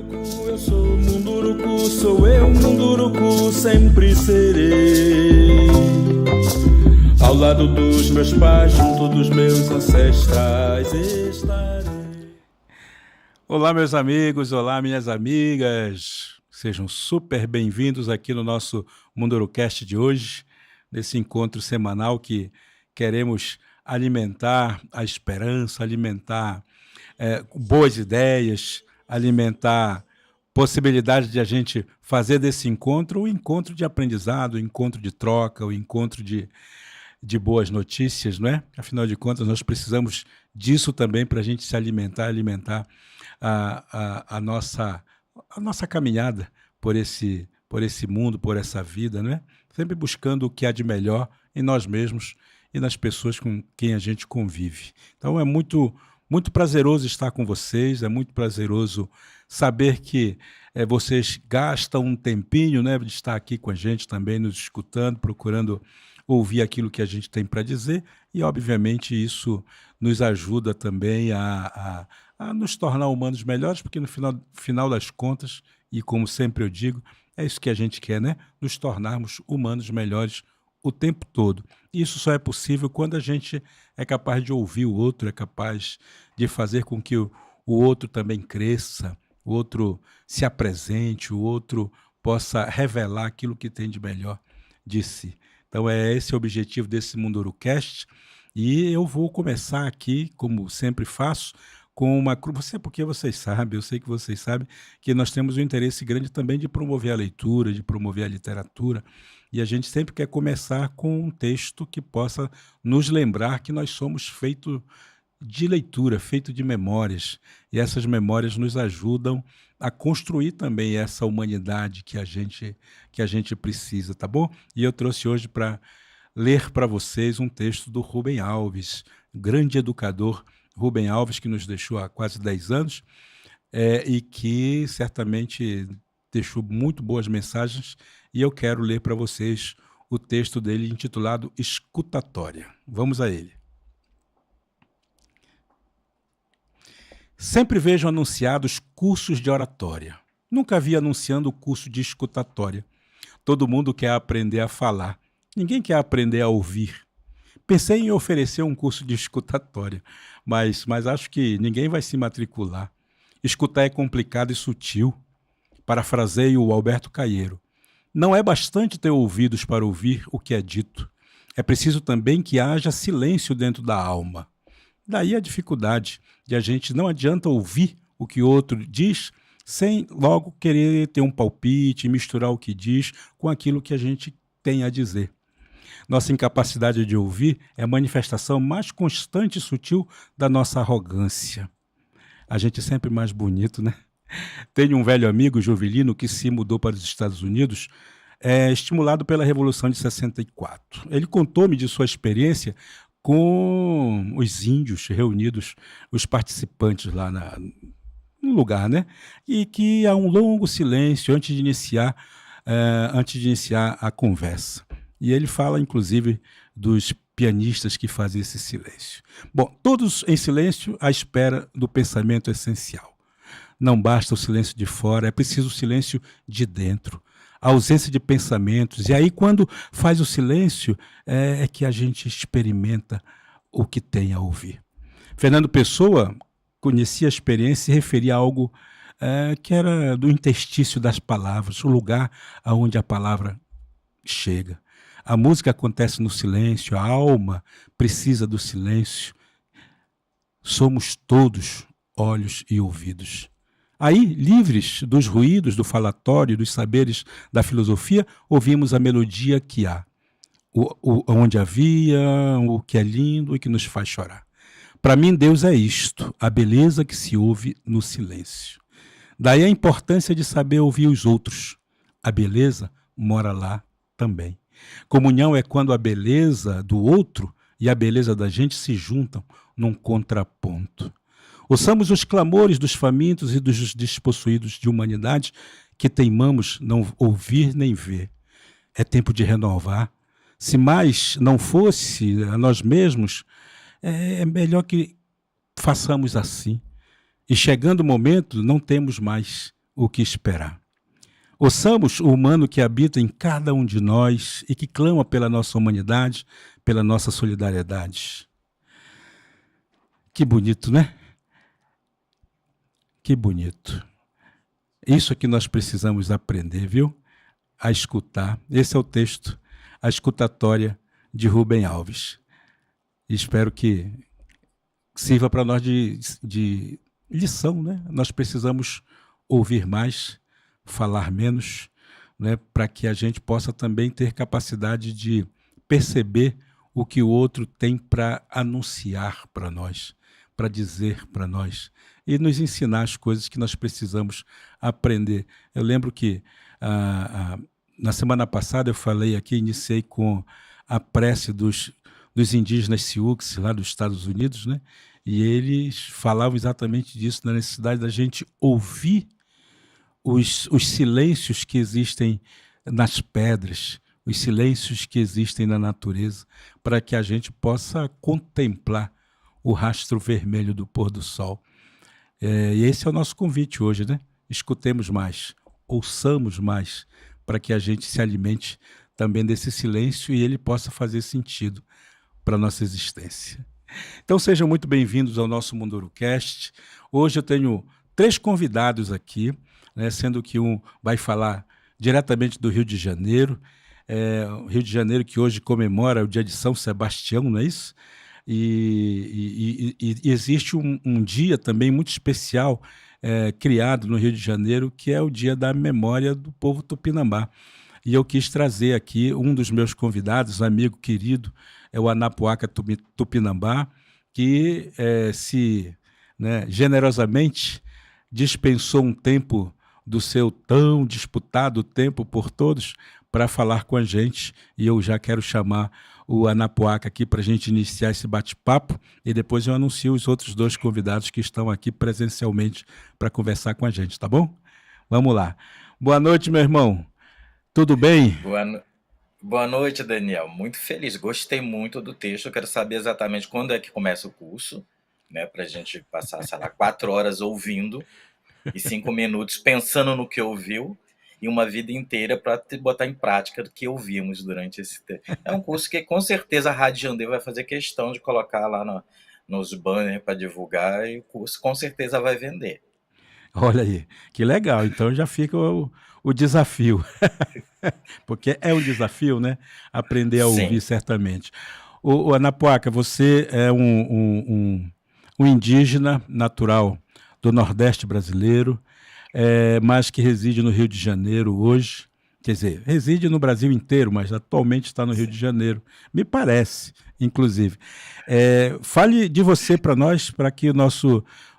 Munduruku, eu sou Munduruku, sou eu, Munduruku, sempre serei. Ao lado dos meus pais, junto dos meus ancestrais estarei. Olá, meus amigos, olá, minhas amigas. Sejam super bem-vindos aqui no nosso Mundurucast de hoje, nesse encontro semanal que queremos alimentar a esperança, alimentar boas ideias, alimentar possibilidade de a gente fazer desse encontro o encontro de aprendizado, o encontro de troca, o encontro de boas notícias, não é? Afinal de contas, nós precisamos disso também para a gente se alimentar a nossa caminhada por esse mundo, por essa vida, não é? Sempre buscando o que há de melhor em nós mesmos e nas pessoas com quem a gente convive. Então é muito prazeroso estar com vocês, é muito prazeroso saber que vocês gastam um tempinho, né, de estar aqui com a gente também, nos escutando, procurando ouvir aquilo que a gente tem para dizer, e obviamente isso nos ajuda também a nos tornar humanos melhores, porque no final das contas, e como sempre eu digo, é isso que a gente quer, né? Nos tornarmos humanos melhores o tempo todo. E isso só é possível quando a gente é capaz de ouvir o outro, é capaz de fazer com que o outro também cresça, o outro se apresente, o outro possa revelar aquilo que tem de melhor de si. Então é esse o objetivo desse Mundurucast, e eu vou começar aqui, como sempre faço, com uma cruz, porque vocês sabem, eu sei que vocês sabem, que nós temos um interesse grande também de promover a leitura, de promover a literatura, e a gente sempre quer começar com um texto que possa nos lembrar que nós somos feito de leitura, feito de memórias, e essas memórias nos ajudam a construir também essa humanidade que a gente precisa, tá bom? E eu trouxe hoje para ler para vocês um texto do Rubem Alves, grande educador Rubem Alves, que nos deixou há quase 10 anos, e que certamente deixou muito boas mensagens, e eu quero ler para vocês o texto dele intitulado Escutatória. Vamos a ele. Sempre vejo anunciados cursos de oratória. Nunca vi anunciando o curso de escutatória. Todo mundo quer aprender a falar. Ninguém quer aprender a ouvir. Pensei em oferecer um curso de escutatória, mas acho que ninguém vai se matricular. Escutar é complicado e sutil. Parafraseio o Alberto Caeiro. Não é bastante ter ouvidos para ouvir o que é dito. É preciso também que haja silêncio dentro da alma. Daí a dificuldade de a gente não adianta ouvir o que o outro diz sem logo querer ter um palpite, misturar o que diz com aquilo que a gente tem a dizer. Nossa incapacidade de ouvir é a manifestação mais constante e sutil da nossa arrogância. A gente é sempre mais bonito, né? Tenho um velho amigo, Jovelino, que se mudou para os Estados Unidos, estimulado pela Revolução de 64. Ele contou-me de sua experiência com os índios reunidos, os participantes lá no lugar, né? E que há um longo silêncio antes de iniciar a conversa. E ele fala, inclusive, dos pianistas que fazem esse silêncio. Bom, todos em silêncio à espera do pensamento essencial. Não basta o silêncio de fora, é preciso o silêncio de dentro. A ausência de pensamentos. E aí, quando faz o silêncio, é que a gente experimenta o que tem a ouvir. Fernando Pessoa conhecia a experiência e referia a algo que era do interstício das palavras, o lugar aonde a palavra chega. A música acontece no silêncio, a alma precisa do silêncio. Somos todos olhos e ouvidos. Aí, livres dos ruídos, do falatório, dos saberes da filosofia, ouvimos a melodia que há, onde havia, o que é lindo e que nos faz chorar. Para mim, Deus é isto, a beleza que se ouve no silêncio. Daí a importância de saber ouvir os outros. A beleza mora lá também. Comunhão é quando a beleza do outro e a beleza da gente se juntam num contraponto. Ouçamos os clamores dos famintos e dos despossuídos de humanidade que teimamos não ouvir nem ver. É tempo de renovar. Se mais não fosse a nós mesmos, é melhor que façamos assim. E chegando o momento, não temos mais o que esperar. Ouçamos o humano que habita em cada um de nós e que clama pela nossa humanidade, pela nossa solidariedade. Que bonito, né? Que bonito. Isso é que nós precisamos aprender, viu? A escutar. Esse é o texto, a escutatória de Rubem Alves. E espero que sirva para nós de lição, né? Nós precisamos ouvir mais, falar menos, né? Para que a gente possa também ter capacidade de perceber o que o outro tem para anunciar para nós, para dizer para nós e nos ensinar as coisas que nós precisamos aprender. Eu lembro que na semana passada eu falei aqui, iniciei com a prece dos indígenas Sioux, lá dos Estados Unidos, né? E eles falavam exatamente disso, da necessidade da gente ouvir os silêncios que existem nas pedras, os silêncios que existem na natureza, para que a gente possa contemplar o rastro vermelho do pôr do sol. E esse é o nosso convite hoje, né? Escutemos mais, ouçamos mais, para que a gente se alimente também desse silêncio e ele possa fazer sentido para a nossa existência. Então sejam muito bem-vindos ao nosso Mundurucast. Hoje eu tenho 3 convidados aqui, né, sendo que um vai falar diretamente do Rio de Janeiro, o Rio de Janeiro que hoje comemora o dia de São Sebastião, não é isso? E existe um dia também muito especial criado no Rio de Janeiro, que é o dia da memória do povo Tupinambá. E eu quis trazer aqui um dos meus convidados, um amigo querido, é o Anapuaca Tupinambá, que generosamente dispensou um tempo do seu tão disputado tempo por todos para falar com a gente. E eu já quero chamar o Anapuaca aqui para a gente iniciar esse bate-papo e depois eu anuncio os outros 2 convidados que estão aqui presencialmente para conversar com a gente, tá bom? Vamos lá. Boa noite, meu irmão. Tudo bem? Boa noite, Daniel. Muito feliz. Gostei muito do texto. Eu quero saber exatamente quando é que começa o curso, né? Para a gente passar, sei lá, 4 horas ouvindo e 5 minutos pensando no que ouviu e uma vida inteira para botar em prática do que ouvimos durante esse tempo. É um curso que com certeza a Rádio Jandê vai fazer questão de colocar lá nos banners para divulgar e o curso com certeza vai vender. Olha aí, que legal. Então já fica o desafio. Porque é um desafio, né? Aprender a ouvir, Sim. Certamente. O Anapuaca, você é um indígena natural do Nordeste brasileiro, mas que reside no Rio de Janeiro hoje. Quer dizer, reside no Brasil inteiro, mas atualmente está no Rio de Janeiro. Me parece, inclusive. Fale de você para nós, para que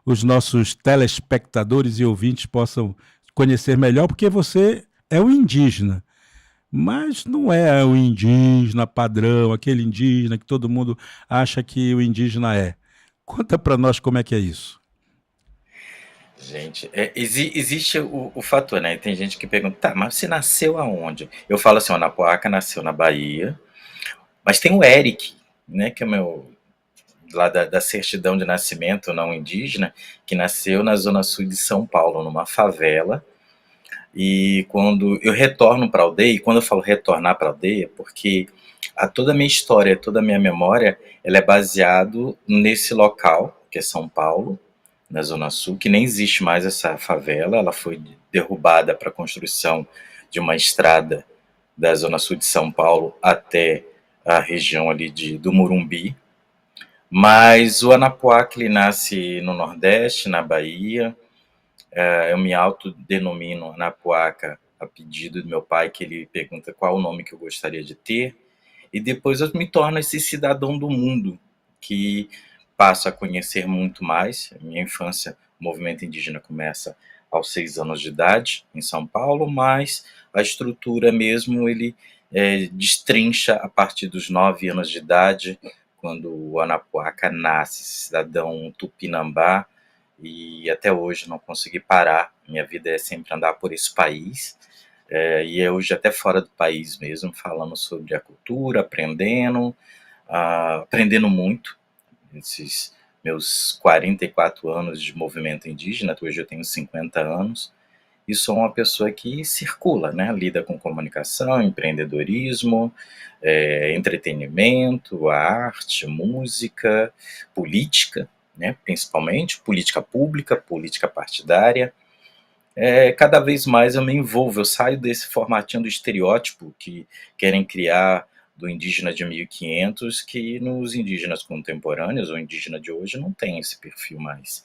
os nossos telespectadores e ouvintes possam conhecer melhor, porque você é um indígena, mas não é o indígena padrão, aquele indígena que todo mundo acha que o indígena é. Conta para nós como é que é isso. Gente, existe o fator, né? Tem gente que pergunta, tá, mas você nasceu aonde? Eu falo assim, o Anapuaca nasceu na Bahia, mas tem o Eric, né, que é lá da certidão de nascimento não indígena, que nasceu na zona sul de São Paulo, numa favela. E quando eu retorno para a aldeia, e quando eu falo retornar para a aldeia, porque toda a minha história, toda a minha memória, ela é baseado nesse local, que é São Paulo, na Zona Sul, que nem existe mais essa favela, ela foi derrubada para a construção de uma estrada da Zona Sul de São Paulo até a região ali do Morumbi. Mas o Anapuaca, ele nasce no Nordeste, na Bahia. Eu me autodenomino Anapuaca a pedido do meu pai, que ele pergunta qual o nome que eu gostaria de ter. E depois eu me torno esse cidadão do mundo, que passo a conhecer muito mais. Minha infância, o movimento indígena começa aos 6 anos de idade, em São Paulo, mas a estrutura mesmo, ele destrincha a partir dos 9 anos de idade, quando o Anapuaca nasce, cidadão tupinambá, e até hoje não consegui parar. Minha vida é sempre andar por esse país, e hoje até fora do país mesmo, falando sobre a cultura, aprendendo muito. Esses meus 44 anos de movimento indígena, hoje eu tenho 50 anos, e sou uma pessoa que circula, né? Lida com comunicação, empreendedorismo, entretenimento, arte, música, política, né? Principalmente política pública, política partidária. Cada vez mais eu me envolvo, eu saio desse formatinho do estereótipo que querem criar do indígena de 1500, que nos indígenas contemporâneos, ou indígena de hoje, não tem esse perfil mais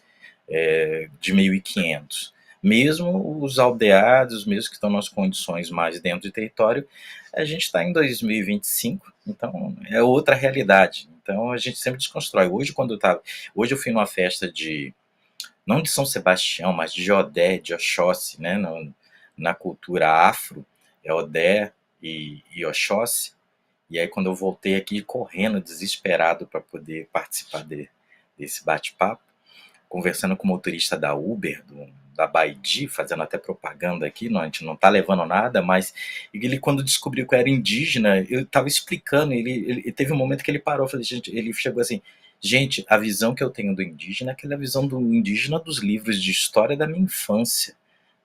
de 1500. Mesmo os aldeados, mesmo que estão nas condições mais dentro do território, a gente está em 2025, então é outra realidade. Então a gente sempre desconstrói. Hoje eu fui numa festa não de São Sebastião, mas de Odé, de Oxóssi, né? Na cultura afro, é Odé e Oxóssi. E aí, quando eu voltei aqui correndo, desesperado para poder participar desse bate-papo, conversando com o motorista da Uber, da Baidi, fazendo até propaganda aqui, a gente não está levando nada, mas ele, quando descobriu que eu era indígena, eu estava explicando, ele teve um momento que ele parou, falei, gente, ele chegou assim, gente, a visão que eu tenho do indígena é aquela visão do indígena dos livros de história da minha infância,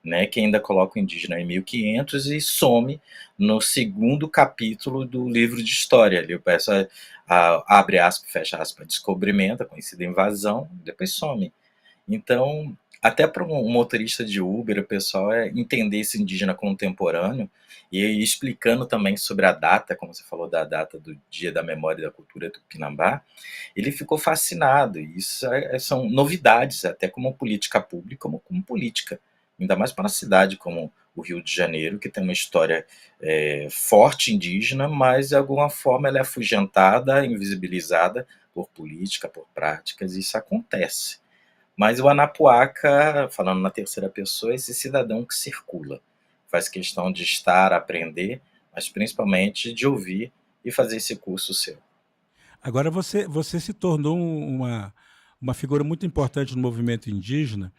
né, que ainda coloca o indígena em 1500 e some no segundo capítulo do livro de história. Ali eu peço abre aspas, fecha aspas, descobrimento, a conhecida invasão, depois some. Então, até para um motorista de Uber, o pessoal entender esse indígena contemporâneo e explicando também sobre a data, como você falou da data do Dia da Memória e da Cultura Tupinambá, ele ficou fascinado. Isso são novidades, até como política pública, como política. Ainda mais para uma cidade como o Rio de Janeiro, que tem uma história forte indígena, mas de alguma forma ela é afugentada, invisibilizada por política, por práticas, e isso acontece. Mas o Anapuaca, falando na terceira pessoa, é esse cidadão que circula, faz questão de estar, aprender, mas principalmente de ouvir e fazer esse curso seu. Agora você se tornou uma figura muito importante no movimento indígena,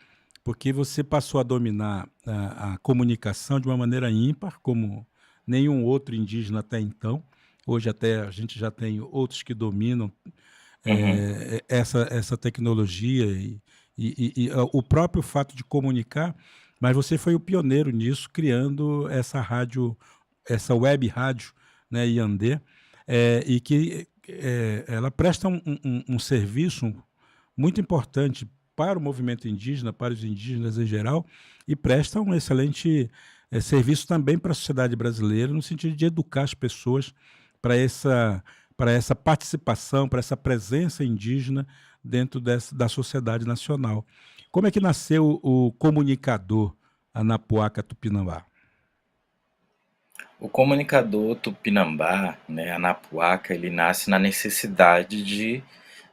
porque você passou a dominar a comunicação de uma maneira ímpar, como nenhum outro indígena até então. Hoje até a gente já tem outros que dominam Uhum. essa tecnologia o próprio fato de comunicar, mas você foi o pioneiro nisso, criando essa rádio, essa web rádio, né, Yandé, e que ela presta um serviço muito importante para o movimento indígena, para os indígenas em geral, e presta um excelente serviço também para a sociedade brasileira, no sentido de educar as pessoas para essa participação, para essa presença indígena dentro da sociedade nacional. Como é que nasceu o comunicador Anapuaca Tupinambá? O comunicador Tupinambá, né, Anapuaca, ele nasce na necessidade de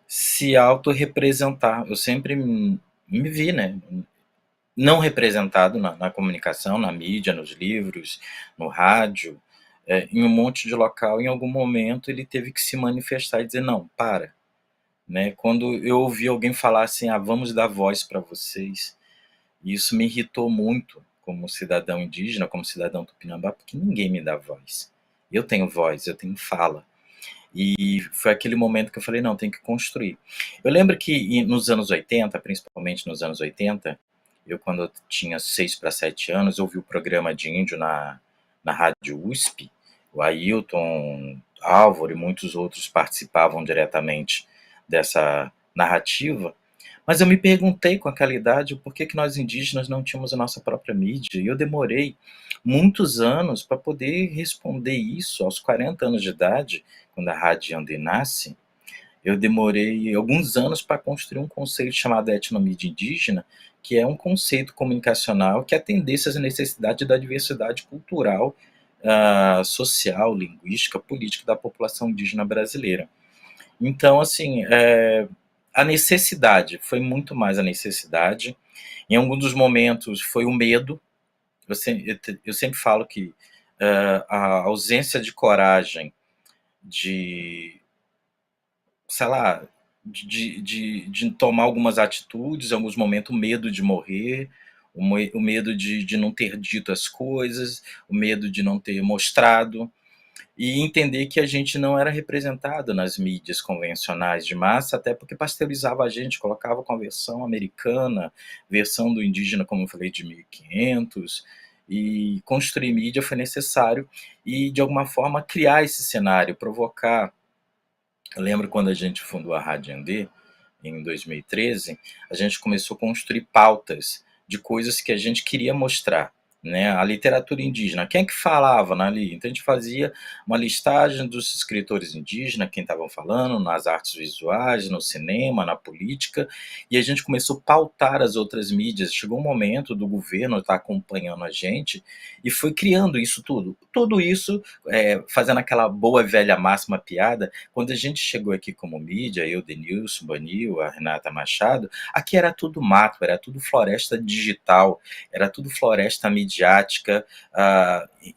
se autorrepresentar. Eu sempre me vi, né, não representado na comunicação, na mídia, nos livros, no rádio, em um monte de local. Em algum momento ele teve que se manifestar e dizer, não, para. Né? Quando eu ouvi alguém falar assim, vamos dar voz para vocês, isso me irritou muito como cidadão indígena, como cidadão tupinambá, porque ninguém me dá voz. Eu tenho voz, eu tenho fala. E foi aquele momento que eu falei, não, tem que construir. Eu lembro que nos anos 80, principalmente nos anos 80, quando eu tinha 6 para 7 anos, eu ouvi o programa de índio na Rádio USP, o Ailton, Álvaro e muitos outros participavam diretamente dessa narrativa, mas eu me perguntei com aquela idade por que nós indígenas não tínhamos a nossa própria mídia, e eu demorei muitos anos para poder responder isso. Aos 40 anos de idade, quando a Rádio Yandé nasce, eu demorei alguns anos para construir um conceito chamado etnomídia indígena, que é um conceito comunicacional que atendesse às necessidades da diversidade cultural, social, linguística, política da população indígena brasileira. Então, assim, a necessidade, foi muito mais a necessidade. Em alguns dos momentos foi o medo. Eu sempre falo que a ausência de coragem de, sei lá, de tomar algumas atitudes, em alguns momentos o medo de morrer, o medo de não ter dito as coisas, o medo de não ter mostrado. e entender que a gente não era representado nas mídias convencionais de massa, até porque pasteurizava a gente, colocava com a versão americana, versão do indígena, como eu falei, de 1500, e construir mídia foi necessário e, de alguma forma, criar esse cenário, provocar. Eu lembro quando a gente fundou a Rádio Andê, em 2013, a gente começou a construir pautas de coisas que a gente queria mostrar, né? A literatura indígena, quem é que falava ali? Então a gente fazia uma listagem dos escritores indígenas, quem estavam falando, nas artes visuais, no cinema, na política, e a gente começou a pautar as outras mídias. Chegou um momento do governo estar acompanhando a gente e foi criando isso tudo. Tudo isso, fazendo aquela boa velha máxima piada, quando a gente chegou aqui como mídia, eu, Denilson, Banil, a Renata Machado, aqui era tudo mato, era tudo floresta digital, era tudo floresta midiática,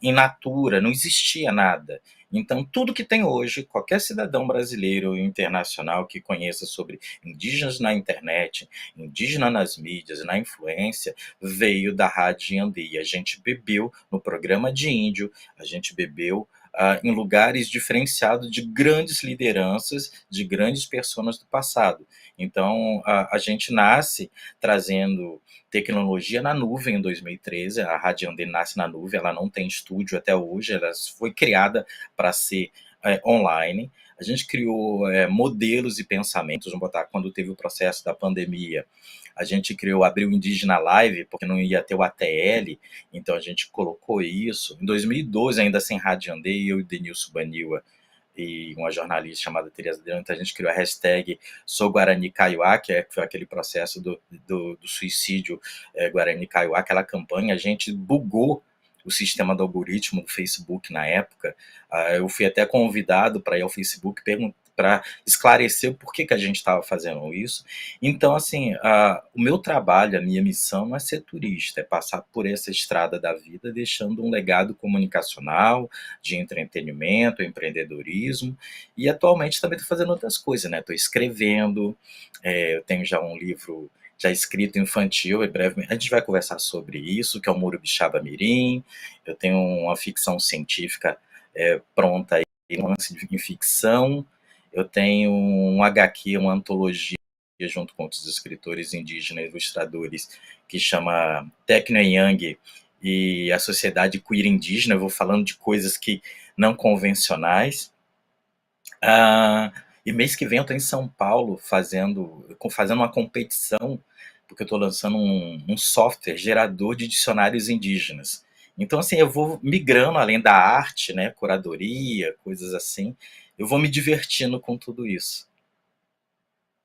in natura, não existia nada. Então, tudo que tem hoje, qualquer cidadão brasileiro ou internacional que conheça sobre indígenas na internet, indígena nas mídias, na influência, veio da Rádio Yandê. A gente bebeu no programa de índio, a gente bebeu em lugares diferenciados de grandes lideranças, de grandes pessoas do passado. Então, a gente nasce trazendo tecnologia na nuvem em 2013, a Rádio Andê nasce na nuvem, ela não tem estúdio até hoje, ela foi criada para ser online. A gente criou modelos e pensamentos, vamos botar, quando teve o processo da pandemia, a gente criou, abriu o Indígena Live, porque não ia ter o ATL, então a gente colocou isso. Em 2012, ainda sem Rádio Andê, eu e Denilson Baniwa e uma jornalista chamada Teresa Delante, a gente criou a hashtag Sou Guarani Kaiowá, que foi aquele processo do suicídio Guarani Kaiowá, aquela campanha, a gente bugou o sistema do algoritmo do Facebook na época. Eu fui até convidado para ir ao Facebook para esclarecer o porquê que a gente estava fazendo isso. Então, assim, o meu trabalho, a minha missão não é ser turista, é passar por essa estrada da vida, deixando um legado comunicacional, de entretenimento, empreendedorismo, e atualmente também estou fazendo outras coisas, né? Estou escrevendo, eu tenho já um livro já escrito infantil, e brevemente a gente vai conversar sobre isso, que é o Murubixaba Mirim. Eu tenho uma ficção científica pronta aí, um lance em ficção. Eu tenho um HQ, uma antologia, junto com outros escritores indígenas e ilustradores, que chama Tecno Yang e a Sociedade Queer Indígena. Eu vou falando de coisas que não convencionais. E mês que vem eu estou em São Paulo fazendo uma competição, porque eu estou lançando um software gerador de dicionários indígenas. Então, assim, eu vou migrando além da arte, né, curadoria, coisas assim, eu vou me divertindo com tudo isso.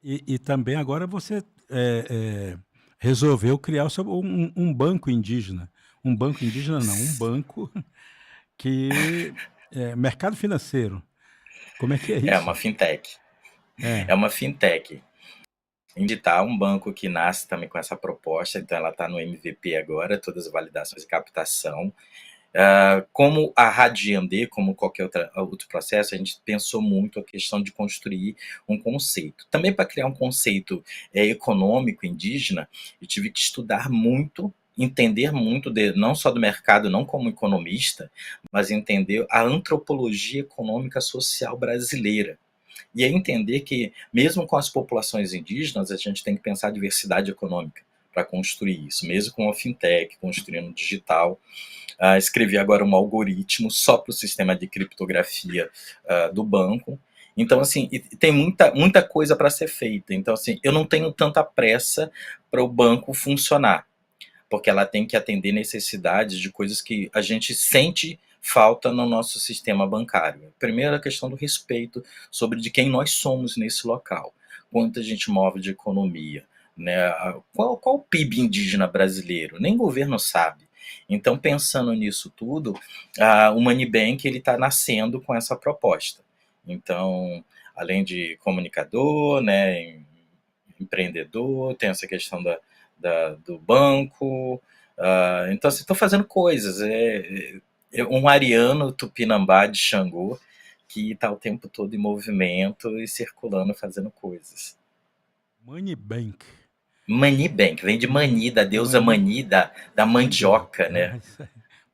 E também agora você resolveu criar um banco indígena. Um banco indígena não, um banco que mercado financeiro. Como é que é É isso? uma fintech. É uma fintech. Inditar um banco que nasce também com essa proposta, então ela está no MVP agora, todas as validações de captação. Como a Rádio Yandê, como qualquer outro processo, a gente pensou muito a questão de construir um conceito. Também para criar um conceito econômico indígena, eu tive que estudar muito, entender muito, não só do mercado, não como economista, mas entender a antropologia econômica social brasileira. E aí entender que, mesmo com as populações indígenas, a gente tem que pensar a diversidade econômica para construir isso, mesmo com a fintech, construindo digital. Escrevi agora um algoritmo só para o sistema de criptografia do banco. Então, assim, tem muita coisa para ser feita. Então, assim, eu não tenho tanta pressa para o banco funcionar, porque ela tem que atender necessidades de coisas que a gente sente falta no nosso sistema bancário. Primeiro, a questão do respeito sobre de quem nós somos nesse local, quanto a gente move de economia, né? Qual o PIB indígena brasileiro? Nem o governo sabe. Então, pensando nisso tudo, o Money Bank está nascendo com essa proposta. Então, além de comunicador, né, empreendedor, tem essa questão do banco. Então, assim, estou fazendo coisas. Um ariano tupinambá de Xangô que está o tempo todo em movimento e circulando, fazendo coisas. Money Bank. Mani Bank, vem de Mani, da deusa Mani, da mandioca, né?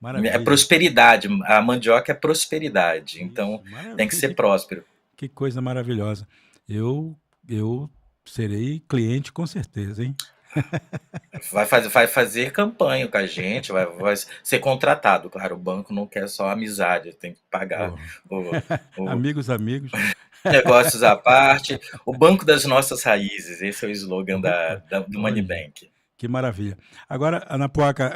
É Maravilha. prosperidade, a mandioca é prosperidade, então Isso, tem que maravilha. ser próspero. Que coisa maravilhosa. Eu, eu serei cliente com certeza, hein? Vai fazer campanha com a gente, vai ser contratado. Claro, o banco não quer só amizade, tem que pagar Oh. o, o Amigos, amigos. negócios à parte. O banco das nossas raízes, esse é o slogan Opa, do Money olha, Bank. que maravilha. Agora, Anapuaca,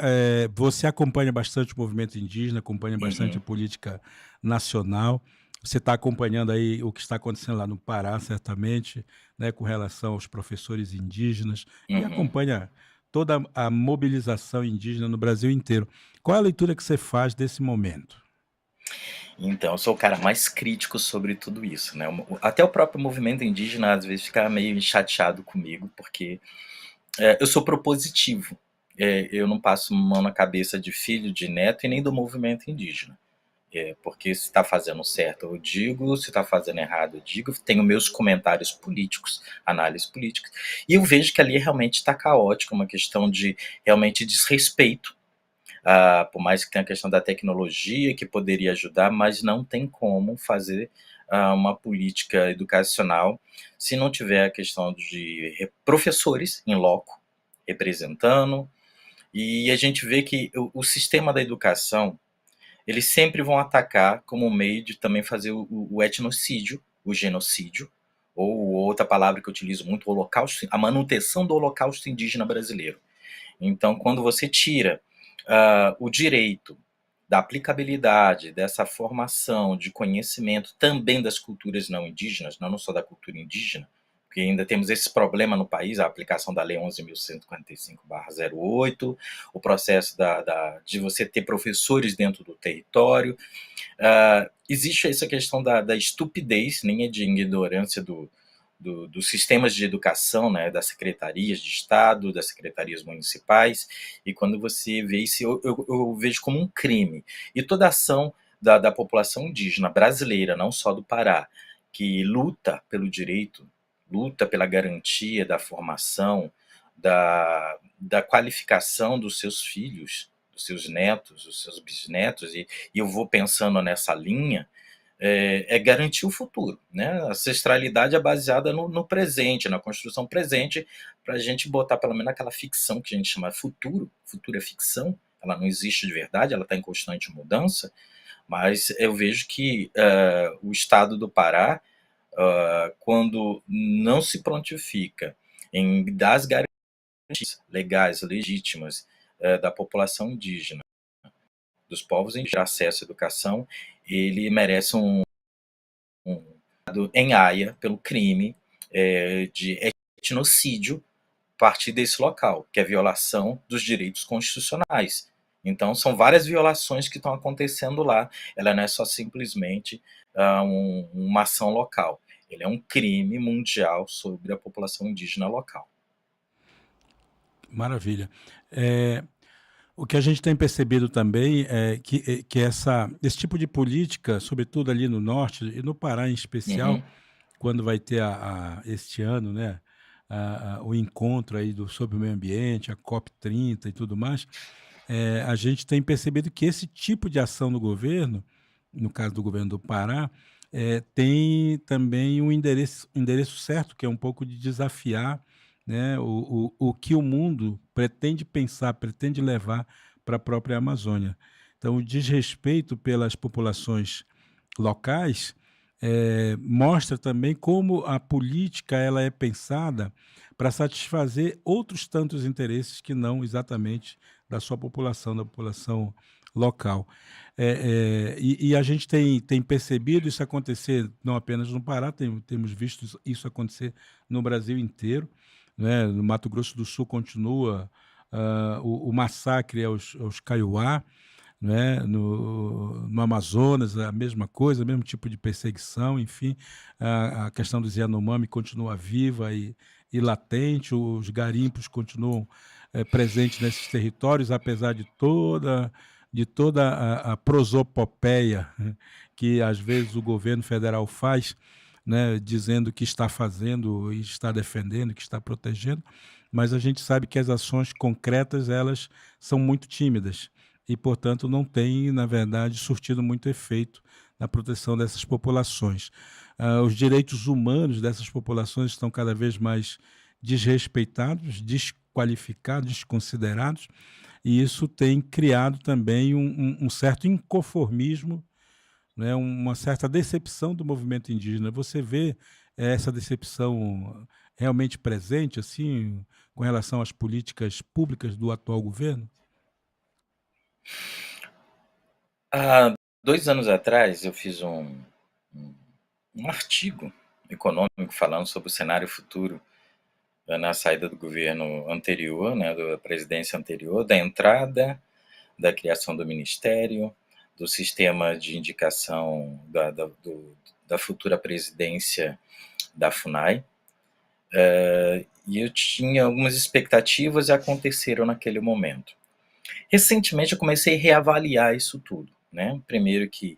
você acompanha bastante o movimento indígena, acompanha bastante a Uhum, política nacional. Você está acompanhando aí o que está acontecendo lá no Pará, certamente, né, com relação aos professores indígenas, e uhum. acompanha toda a mobilização indígena no Brasil inteiro. Qual é a leitura que você faz desse momento? Então, eu sou o cara mais crítico sobre tudo isso, né? Até o próprio movimento indígena às vezes fica meio chateado comigo, porque eu sou propositivo. Eu não passo mão na cabeça de filho, de neto e nem do movimento indígena. Porque se está fazendo certo eu digo, se está fazendo errado eu digo, tenho meus comentários políticos, análises políticas, e eu vejo que ali realmente está caótico, uma questão de realmente desrespeito, por mais que tenha a questão da tecnologia que poderia ajudar, mas não tem como fazer uma política educacional se não tiver a questão de professores em loco representando, e a gente vê que o sistema da educação eles sempre vão atacar como um meio de também fazer o etnocídio, o genocídio, ou outra palavra que eu utilizo muito, o holocausto, a manutenção do holocausto indígena brasileiro. Então, quando você tira o direito da aplicabilidade, dessa formação, de conhecimento também das culturas não indígenas, não só da cultura indígena, porque ainda temos esse problema no país, a aplicação da Lei 11.145/08, o processo de você ter professores dentro do território. Existe essa questão da estupidez, nem é de ignorância dos sistemas de educação, né, das secretarias de Estado, das secretarias municipais, e quando você vê isso, eu vejo como um crime. E toda ação da população indígena brasileira, não só do Pará, que luta pelo direito, luta pela garantia da formação, da qualificação dos seus filhos, dos seus netos, dos seus bisnetos, e eu vou pensando nessa linha, garantir o futuro, né? A ancestralidade é baseada no presente, na construção presente, para a gente botar pelo menos aquela ficção que a gente chama futuro. Futuro é ficção, ela não existe de verdade, ela está em constante mudança, mas eu vejo que o estado do Pará, quando não se prontifica em dar as garantias legais, legítimas da população indígena, dos povos indígenas, acesso à educação, ele merece um em Haia pelo crime de etnocídio a partir desse local, que é violação dos direitos constitucionais. Então, são várias violações que estão acontecendo lá. Ela não é só simplesmente uma ação local. Ele é um crime mundial sobre a população indígena local. Maravilha. O que a gente tem percebido também é que esse tipo de política, sobretudo ali no norte e no Pará em especial, Uhum, quando vai ter este ano, né, o encontro aí sobre o meio ambiente, a COP30 e tudo mais, a gente tem percebido que esse tipo de ação do governo, no caso do governo do Pará, tem também um endereço certo, que é um pouco de desafiar, né, o que o mundo pretende pensar, pretende levar para a própria Amazônia. Então, o desrespeito pelas populações locais mostra também como a política ela é pensada para satisfazer outros tantos interesses que não exatamente da sua população, da população local. E a gente tem percebido isso acontecer não apenas no Pará, temos visto isso acontecer no Brasil inteiro, né? No Mato Grosso do Sul continua o massacre aos Kaiowá, né? No Amazonas, a mesma coisa, o mesmo tipo de perseguição, enfim, a questão dos Yanomami continua viva e latente, os garimpos continuam presentes nesses territórios, apesar de toda a prosopopeia, né, que às vezes o governo federal faz, né, dizendo que está fazendo e está defendendo, que está protegendo, mas a gente sabe que as ações concretas elas são muito tímidas e, portanto, não tem, na verdade, surtido muito efeito na proteção dessas populações. Os direitos humanos dessas populações estão cada vez mais desrespeitados, desqualificados, desconsiderados, e isso tem criado também um certo inconformismo, né, uma certa decepção do movimento indígena. Você vê essa decepção realmente presente, assim, com relação às políticas públicas do atual governo? Há 2 anos atrás eu fiz um um artigo econômico falando sobre o cenário futuro, na saída do governo anterior, né, da presidência anterior, da entrada, da criação do ministério, do sistema de indicação da futura presidência da FUNAI. E eu tinha algumas expectativas e aconteceram naquele momento. Recentemente eu comecei a reavaliar isso tudo, né? Primeiro que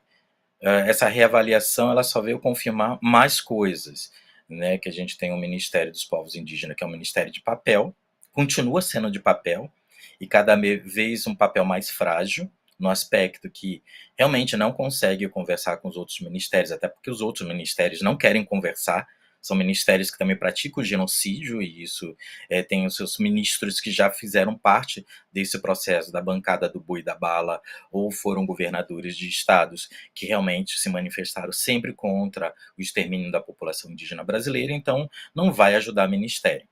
essa reavaliação ela só veio confirmar mais coisas, né? Que a gente tem o Ministério dos Povos Indígenas, que é um ministério de papel, continua sendo de papel, e cada vez um papel mais frágil, no aspecto que realmente não consegue conversar com os outros ministérios, até porque os outros ministérios não querem conversar, são ministérios que também praticam genocídio, e isso tem os seus ministros que já fizeram parte desse processo da bancada do boi da bala, ou foram governadores de estados que realmente se manifestaram sempre contra o extermínio da população indígena brasileira, então não vai ajudar o ministério.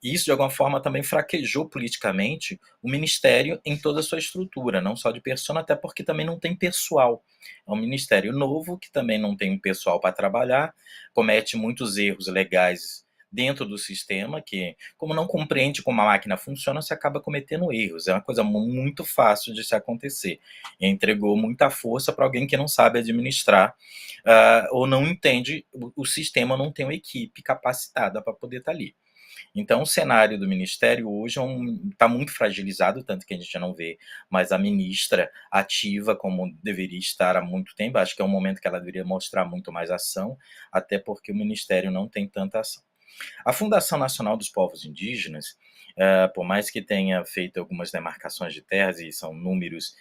Isso, de alguma forma, também fraquejou politicamente o ministério em toda a sua estrutura, não só de persona, até porque também não tem pessoal. É um ministério novo, que também não tem pessoal para trabalhar, comete muitos erros legais dentro do sistema, que, como não compreende como a máquina funciona, você acaba cometendo erros. É uma coisa muito fácil de se acontecer. E entregou muita força para alguém que não sabe administrar, ou não entende o sistema, não tem uma equipe capacitada para poder estar ali. Então, o cenário do ministério hoje está muito fragilizado, tanto que a gente já não vê mais a ministra ativa como deveria estar há muito tempo. Acho que é um momento que ela deveria mostrar muito mais ação, até porque o ministério não tem tanta ação. A Fundação Nacional dos Povos Indígenas, por mais que tenha feito algumas demarcações de terras, e são números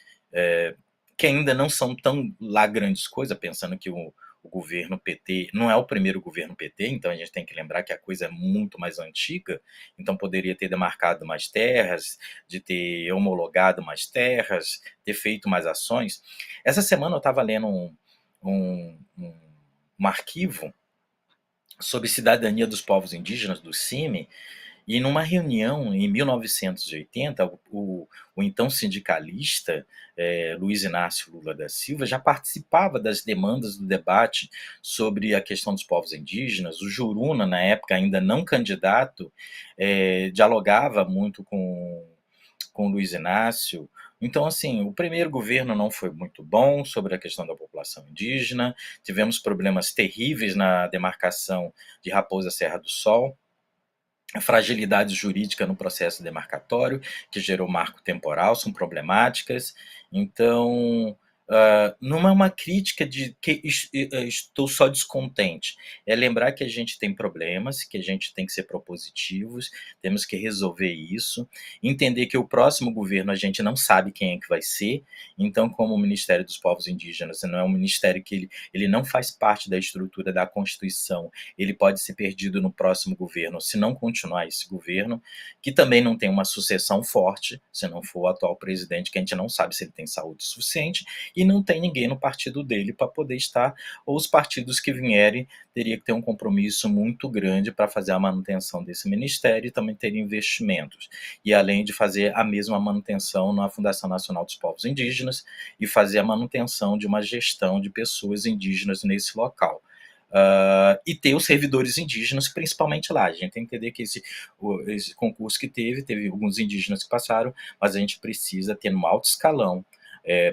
que ainda não são tão lá grandes coisas, pensando que o governo PT não é o primeiro governo PT, então a gente tem que lembrar que a coisa é muito mais antiga, então poderia ter demarcado mais terras, de ter homologado mais terras, ter feito mais ações. Essa semana eu estava lendo um arquivo sobre cidadania dos povos indígenas, do CIMI, e numa reunião em 1980, o então sindicalista Luiz Inácio Lula da Silva já participava das demandas do debate sobre a questão dos povos indígenas. O Juruna, na época ainda não candidato, dialogava muito com o Luiz Inácio. Então, assim, o primeiro governo não foi muito bom sobre a questão da população indígena, tivemos problemas terríveis na demarcação de Raposa Serra do Sol, a fragilidade jurídica no processo demarcatório, que gerou marco temporal, são problemáticas. Então, não é uma crítica de que estou só descontente, é lembrar que a gente tem problemas, que a gente tem que ser propositivos, temos que resolver isso, entender que o próximo governo a gente não sabe quem é que vai ser, então, como o Ministério dos Povos Indígenas não é um ministério que ele não faz parte da estrutura da Constituição, ele pode ser perdido no próximo governo, se não continuar esse governo, que também não tem uma sucessão forte, se não for o atual presidente, que a gente não sabe se ele tem saúde suficiente, e não tem ninguém no partido dele para poder estar, ou os partidos que vierem teria que ter um compromisso muito grande para fazer a manutenção desse ministério e também ter investimentos, e além de fazer a mesma manutenção na Fundação Nacional dos Povos Indígenas e fazer a manutenção de uma gestão de pessoas indígenas nesse local. E ter os servidores indígenas, principalmente lá. A gente tem que entender que esse concurso que teve alguns indígenas que passaram, mas a gente precisa ter no alto escalão,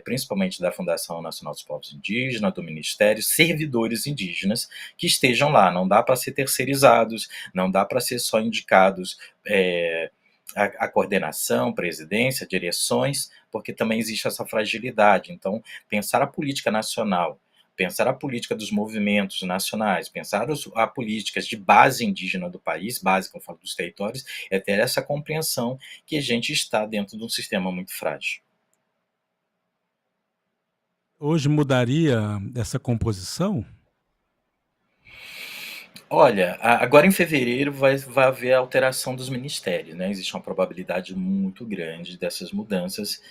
principalmente da Fundação Nacional dos Povos Indígenas, do Ministério, servidores indígenas que estejam lá. Não dá para ser terceirizados, não dá para ser só indicados a coordenação, presidência, direções, porque também existe essa fragilidade. Então, pensar a política nacional, pensar a política dos movimentos nacionais, pensar a políticas de base indígena do país, base, como eu falo, dos territórios, é ter essa compreensão que a gente está dentro de um sistema muito frágil. Hoje mudaria essa composição? Olha, agora em fevereiro vai haver a alteração dos ministérios, né? Existe uma probabilidade muito grande dessas mudanças.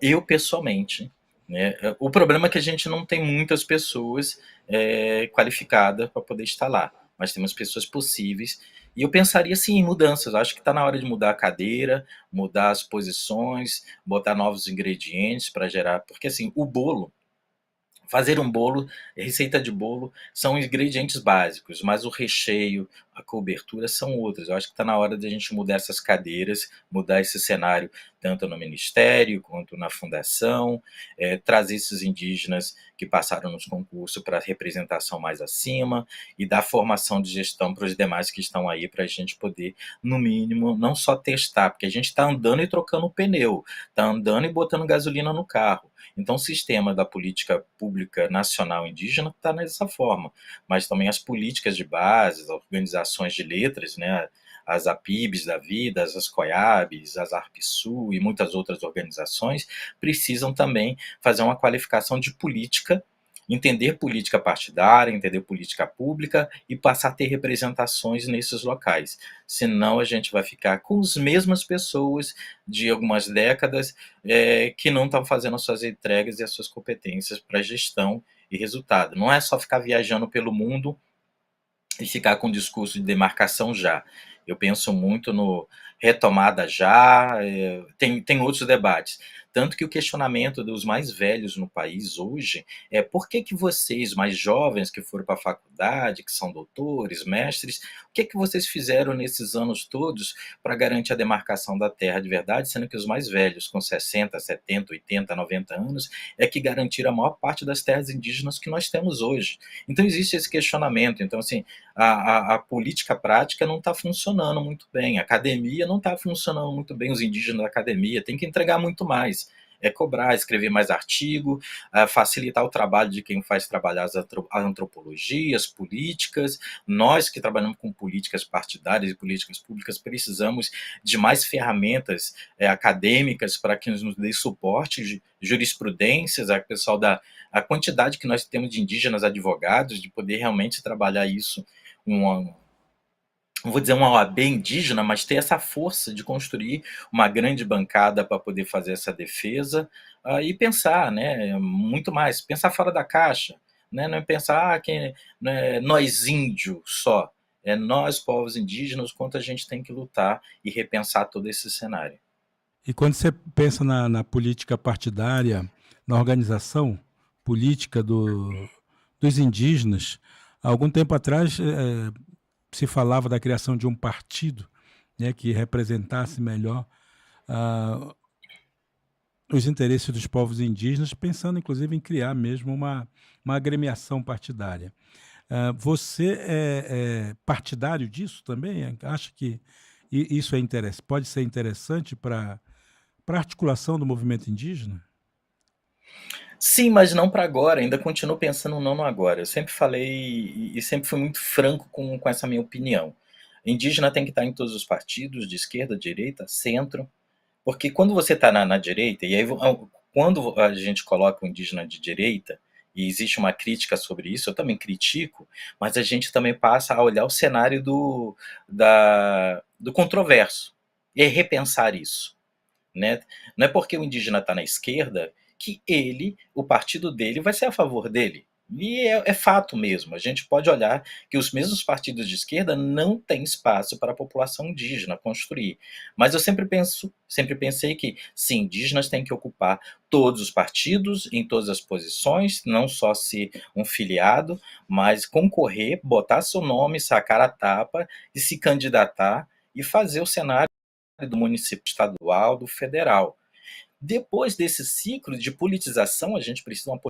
Eu pessoalmente, né? O problema é que a gente não tem muitas pessoas qualificadas para poder estar lá, mas temos pessoas possíveis. E eu pensaria sim em mudanças. Eu acho que está na hora de mudar a cadeira, mudar as posições, botar novos ingredientes para gerar. Porque assim, o bolo, fazer um bolo, receita de bolo, são ingredientes básicos, mas o recheio, a cobertura são outros. Eu acho que está na hora de a gente mudar essas cadeiras, mudar esse cenário, tanto no ministério quanto na fundação, trazer esses indígenas que passaram nos concursos para representação mais acima e dar formação de gestão para os demais que estão aí, para a gente poder, no mínimo, não só testar, porque a gente está andando e trocando o pneu, está andando e botando gasolina no carro. Então, o sistema da política pública nacional indígena está dessa forma, mas também as políticas de base, as organizações de letras, né, as APIBs da vida, as COIABs, as ARPSU e muitas outras organizações precisam também fazer uma qualificação de política, entender política partidária, entender política pública e passar a ter representações nesses locais. Senão a gente vai ficar com as mesmas pessoas de algumas décadas que não estão fazendo as suas entregas e as suas competências para gestão e resultado. Não é só ficar viajando pelo mundo e ficar com o discurso de demarcação já. Eu penso muito no retomada já, tem outros debates. Tanto que o questionamento dos mais velhos no país hoje é por que vocês, mais jovens que foram para a faculdade, que são doutores, mestres, o que vocês fizeram nesses anos todos para garantir a demarcação da terra de verdade, sendo que os mais velhos, com 60, 70, 80, 90 anos, é que garantiram a maior parte das terras indígenas que nós temos hoje. Então existe esse questionamento. Então, assim, a política prática não está funcionando muito bem, a academia não está funcionando muito bem, os indígenas da academia têm que entregar muito mais, cobrar, escrever mais artigo, facilitar o trabalho de quem faz trabalhar as antropologias, políticas. Nós que trabalhamos com políticas partidárias e políticas públicas precisamos de mais ferramentas acadêmicas para que nos dê suporte, jurisprudências, a pessoal a quantidade que nós temos de indígenas advogados, de poder realmente trabalhar isso, não vou dizer uma OAB indígena, mas ter essa força de construir uma grande bancada para poder fazer essa defesa e pensar, né, muito mais, pensar fora da caixa, né, não é pensar não é nós índios só, é nós, povos indígenas, quanto a gente tem que lutar e repensar todo esse cenário. E quando você pensa na política partidária, na organização política dos indígenas, há algum tempo atrás se falava da criação de um partido, né, que representasse melhor os interesses dos povos indígenas, pensando inclusive em criar mesmo uma agremiação partidária. Você é partidário disso também? Acha que isso pode ser interessante para a articulação do movimento indígena? Sim, mas não para agora, ainda continuo pensando não no agora. Eu sempre falei e sempre fui muito franco com essa minha opinião. Indígena tem que estar em todos os partidos, de esquerda, direita, centro, porque quando você está na direita, e aí quando a gente coloca o indígena de direita, e existe uma crítica sobre isso, eu também critico, mas a gente também passa a olhar o cenário do controverso e repensar isso, né? Não é porque o indígena está na esquerda que o partido dele, vai ser a favor dele. E é fato mesmo. A gente pode olhar que os mesmos partidos de esquerda não têm espaço para a população indígena construir. Mas eu sempre pensei que, sim, indígenas têm que ocupar todos os partidos, em todas as posições, não só ser um filiado, mas concorrer, botar seu nome, sacar a tapa e se candidatar e fazer o cenário do município estadual, do federal. Depois desse ciclo de politização, a gente precisa de uma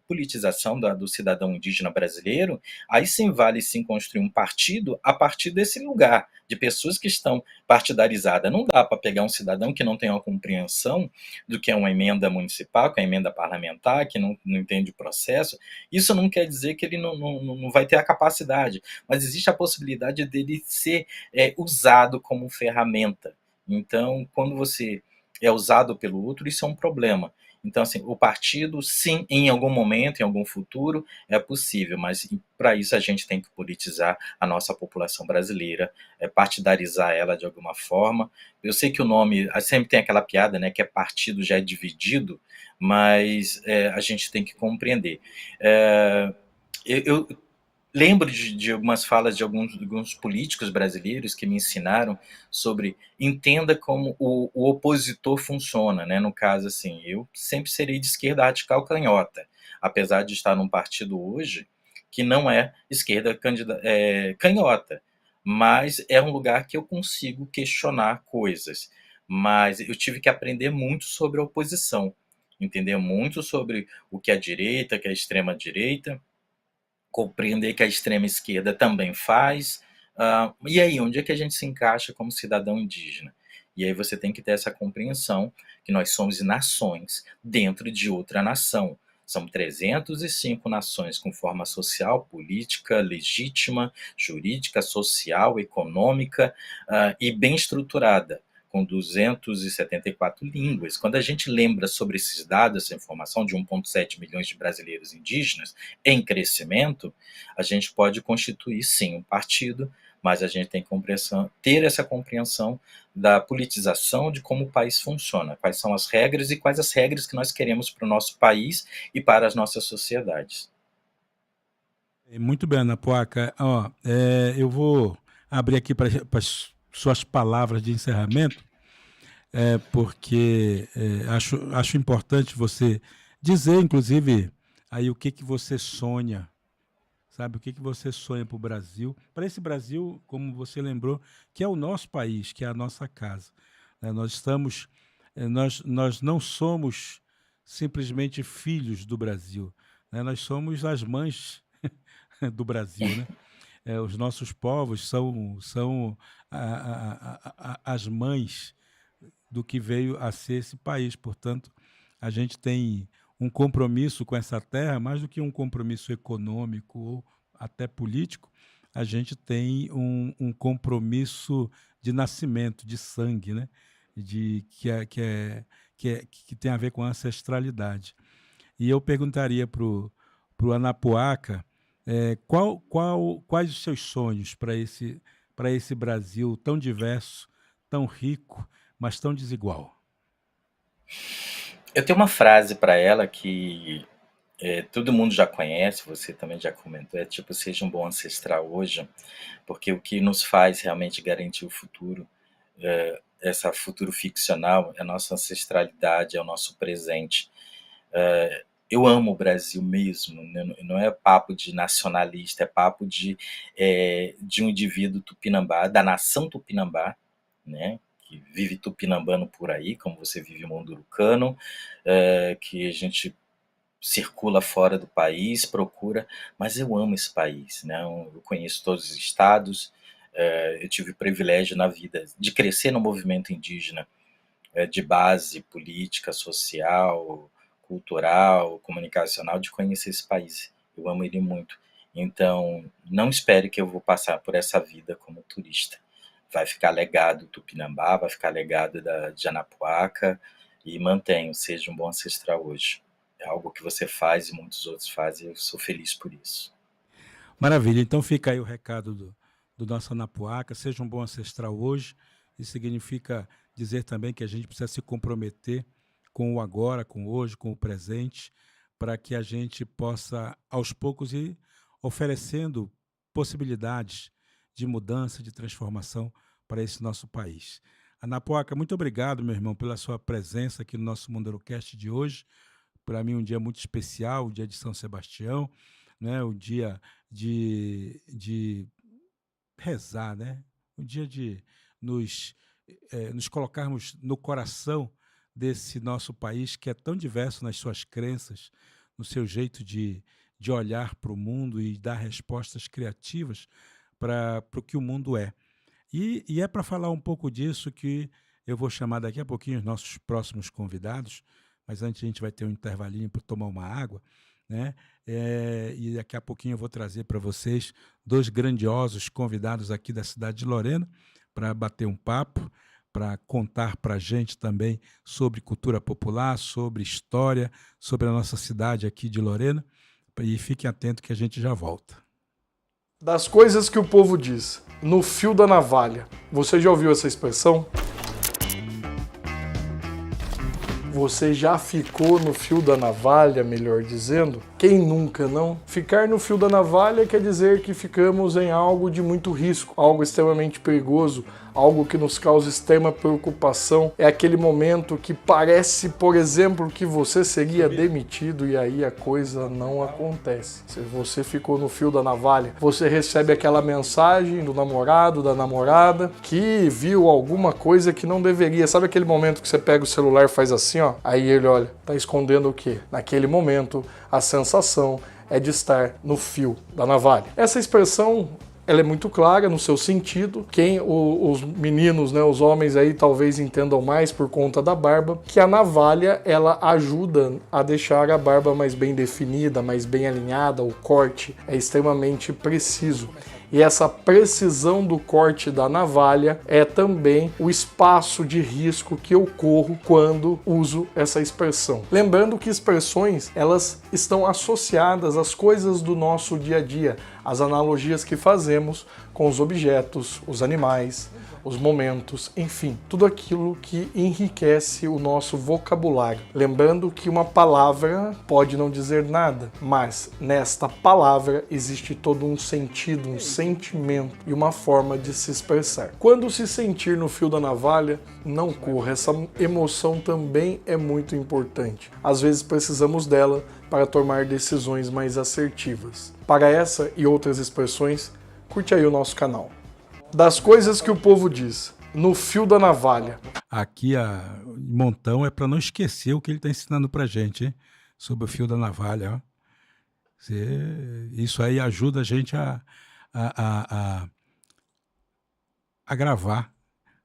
politização do cidadão indígena brasileiro, aí sim vale sim construir um partido a partir desse lugar, de pessoas que estão partidarizadas. Não dá para pegar um cidadão que não tem uma compreensão do que é uma emenda municipal, que é uma emenda parlamentar, que não entende o processo. Isso não quer dizer que ele não vai ter a capacidade, mas existe a possibilidade dele ser usado como ferramenta. Então, quando você é usado pelo outro, isso é um problema. Então, assim, o partido, sim, em algum momento, em algum futuro, é possível, mas para isso a gente tem que politizar a nossa população brasileira, partidarizar ela de alguma forma. Eu sei que o nome, sempre tem aquela piada, né, que é partido já é dividido, mas a gente tem que compreender. Eu lembro de algumas falas de alguns políticos brasileiros que me ensinaram sobre entenda como o opositor funciona, né? No caso, assim, eu sempre serei de esquerda radical canhota, apesar de estar num partido hoje que não é esquerda canhota, mas é um lugar que eu consigo questionar coisas. Mas eu tive que aprender muito sobre a oposição, entender muito sobre o que é a direita, o que é a extrema direita, compreender que a extrema esquerda também faz. E aí, onde é que a gente se encaixa como cidadão indígena? E aí você tem que ter essa compreensão que nós somos nações dentro de outra nação. São 305 nações com forma social, política, legítima, jurídica, social, econômica e bem estruturada, com 274 línguas. Quando a gente lembra sobre esses dados, essa informação de 1,7 milhões de brasileiros indígenas em crescimento, a gente pode constituir, sim, um partido, mas a gente tem que ter essa compreensão da politização de como o país funciona, quais são as regras e quais as regras que nós queremos para o nosso país e para as nossas sociedades. Muito bem, Ana Puaca. Ó, eu vou abrir aqui para as suas palavras de encerramento, porque acho importante você dizer, inclusive, aí o que você sonha, sabe? O que você sonha para o Brasil, para esse Brasil, como você lembrou, que é o nosso país, que é a nossa casa, né? Nós não somos simplesmente filhos do Brasil, né? Nós somos as mães do Brasil, né? Os nossos povos são as mães do que veio a ser esse país. Portanto, a gente tem um compromisso com essa terra, mais do que um compromisso econômico ou até político, a gente tem um compromisso de nascimento, de sangue, né? Que tem a ver com a ancestralidade. E eu perguntaria para o Anapuaca quais os seus sonhos para esse Brasil tão diverso, tão rico, mas tão desigual. Eu tenho uma frase para ela que todo mundo já conhece, você também já comentou, tipo, seja um bom ancestral hoje, porque o que nos faz realmente garantir o futuro, esse futuro ficcional, é a nossa ancestralidade, é o nosso presente. Eu amo o Brasil mesmo, né? Não é papo de nacionalista, é papo de um indivíduo tupinambá, da nação tupinambá, né? Que vive tupinambano por aí, como você vive mundurucano, que a gente circula fora do país, procura, mas eu amo esse país, né? Eu conheço todos os estados, eu tive o privilégio na vida de crescer no movimento indígena, de base política, social, cultural, comunicacional, de conhecer esse país. Eu amo ele muito. Então, não espere que eu vou passar por essa vida como turista. Vai ficar legado Tupinambá, vai ficar legado de Anapuaca, e mantenho, seja um bom ancestral hoje. É algo que você faz e muitos outros fazem, e eu sou feliz por isso. Maravilha, então fica aí o recado do nosso Anapuaca, seja um bom ancestral hoje. Isso significa dizer também que a gente precisa se comprometer com o agora, com o hoje, com o presente, para que a gente possa, aos poucos, ir oferecendo possibilidades de mudança, de transformação para esse nosso país. Anapuaca, muito obrigado, meu irmão, pela sua presença aqui no nosso Mundurucast de hoje. Para mim, um dia muito especial, o dia de São Sebastião, né? O dia de rezar, né? O dia de nos colocarmos no coração desse nosso país que é tão diverso nas suas crenças, no seu jeito de olhar para o mundo e dar respostas criativas para o que o mundo é. E é para falar um pouco disso que eu vou chamar daqui a pouquinho os nossos próximos convidados, mas antes a gente vai ter um intervalinho para tomar uma água, né? E daqui a pouquinho eu vou trazer para vocês dois grandiosos convidados aqui da cidade de Lorena para bater um papo, para contar para a gente também sobre cultura popular, sobre história, sobre a nossa cidade aqui de Lorena. E fiquem atentos que a gente já volta. Das coisas que o povo diz, no fio da navalha. Você já ouviu essa expressão? Você já ficou no fio da navalha, melhor dizendo? Quem nunca, não? Ficar no fio da navalha quer dizer que ficamos em algo de muito risco, algo extremamente perigoso, algo que nos causa extrema preocupação. É aquele momento que parece, por exemplo, que você seria demitido e aí a coisa não acontece. Se você ficou no fio da navalha, você recebe aquela mensagem do namorado, da namorada, que viu alguma coisa que não deveria. Sabe aquele momento que você pega o celular e faz assim, ó? Aí ele olha, tá escondendo o quê? Naquele momento, a sensação é de estar no fio da navalha. Essa expressão, ela é muito clara no seu sentido. Os meninos, né, os homens aí talvez entendam mais por conta da barba, que a navalha, ela ajuda a deixar a barba mais bem definida, mais bem alinhada, o corte é extremamente preciso. E essa precisão do corte da navalha é também o espaço de risco que eu corro quando uso essa expressão. Lembrando que expressões, elas estão associadas às coisas do nosso dia a dia, às analogias que fazemos com os objetos, os animais, os momentos, enfim, tudo aquilo que enriquece o nosso vocabulário. Lembrando que uma palavra pode não dizer nada, mas nesta palavra existe todo um sentido, um sentimento e uma forma de se expressar. Quando se sentir no fio da navalha, não corra. Essa emoção também é muito importante. Às vezes precisamos dela para tomar decisões mais assertivas. Para essa e outras expressões, curte aí o nosso canal. Das coisas que o povo diz, no fio da navalha. Aqui a montão é para não esquecer o que ele está ensinando para a gente, hein? Sobre o fio da navalha. Ó. Isso aí ajuda a gente a gravar.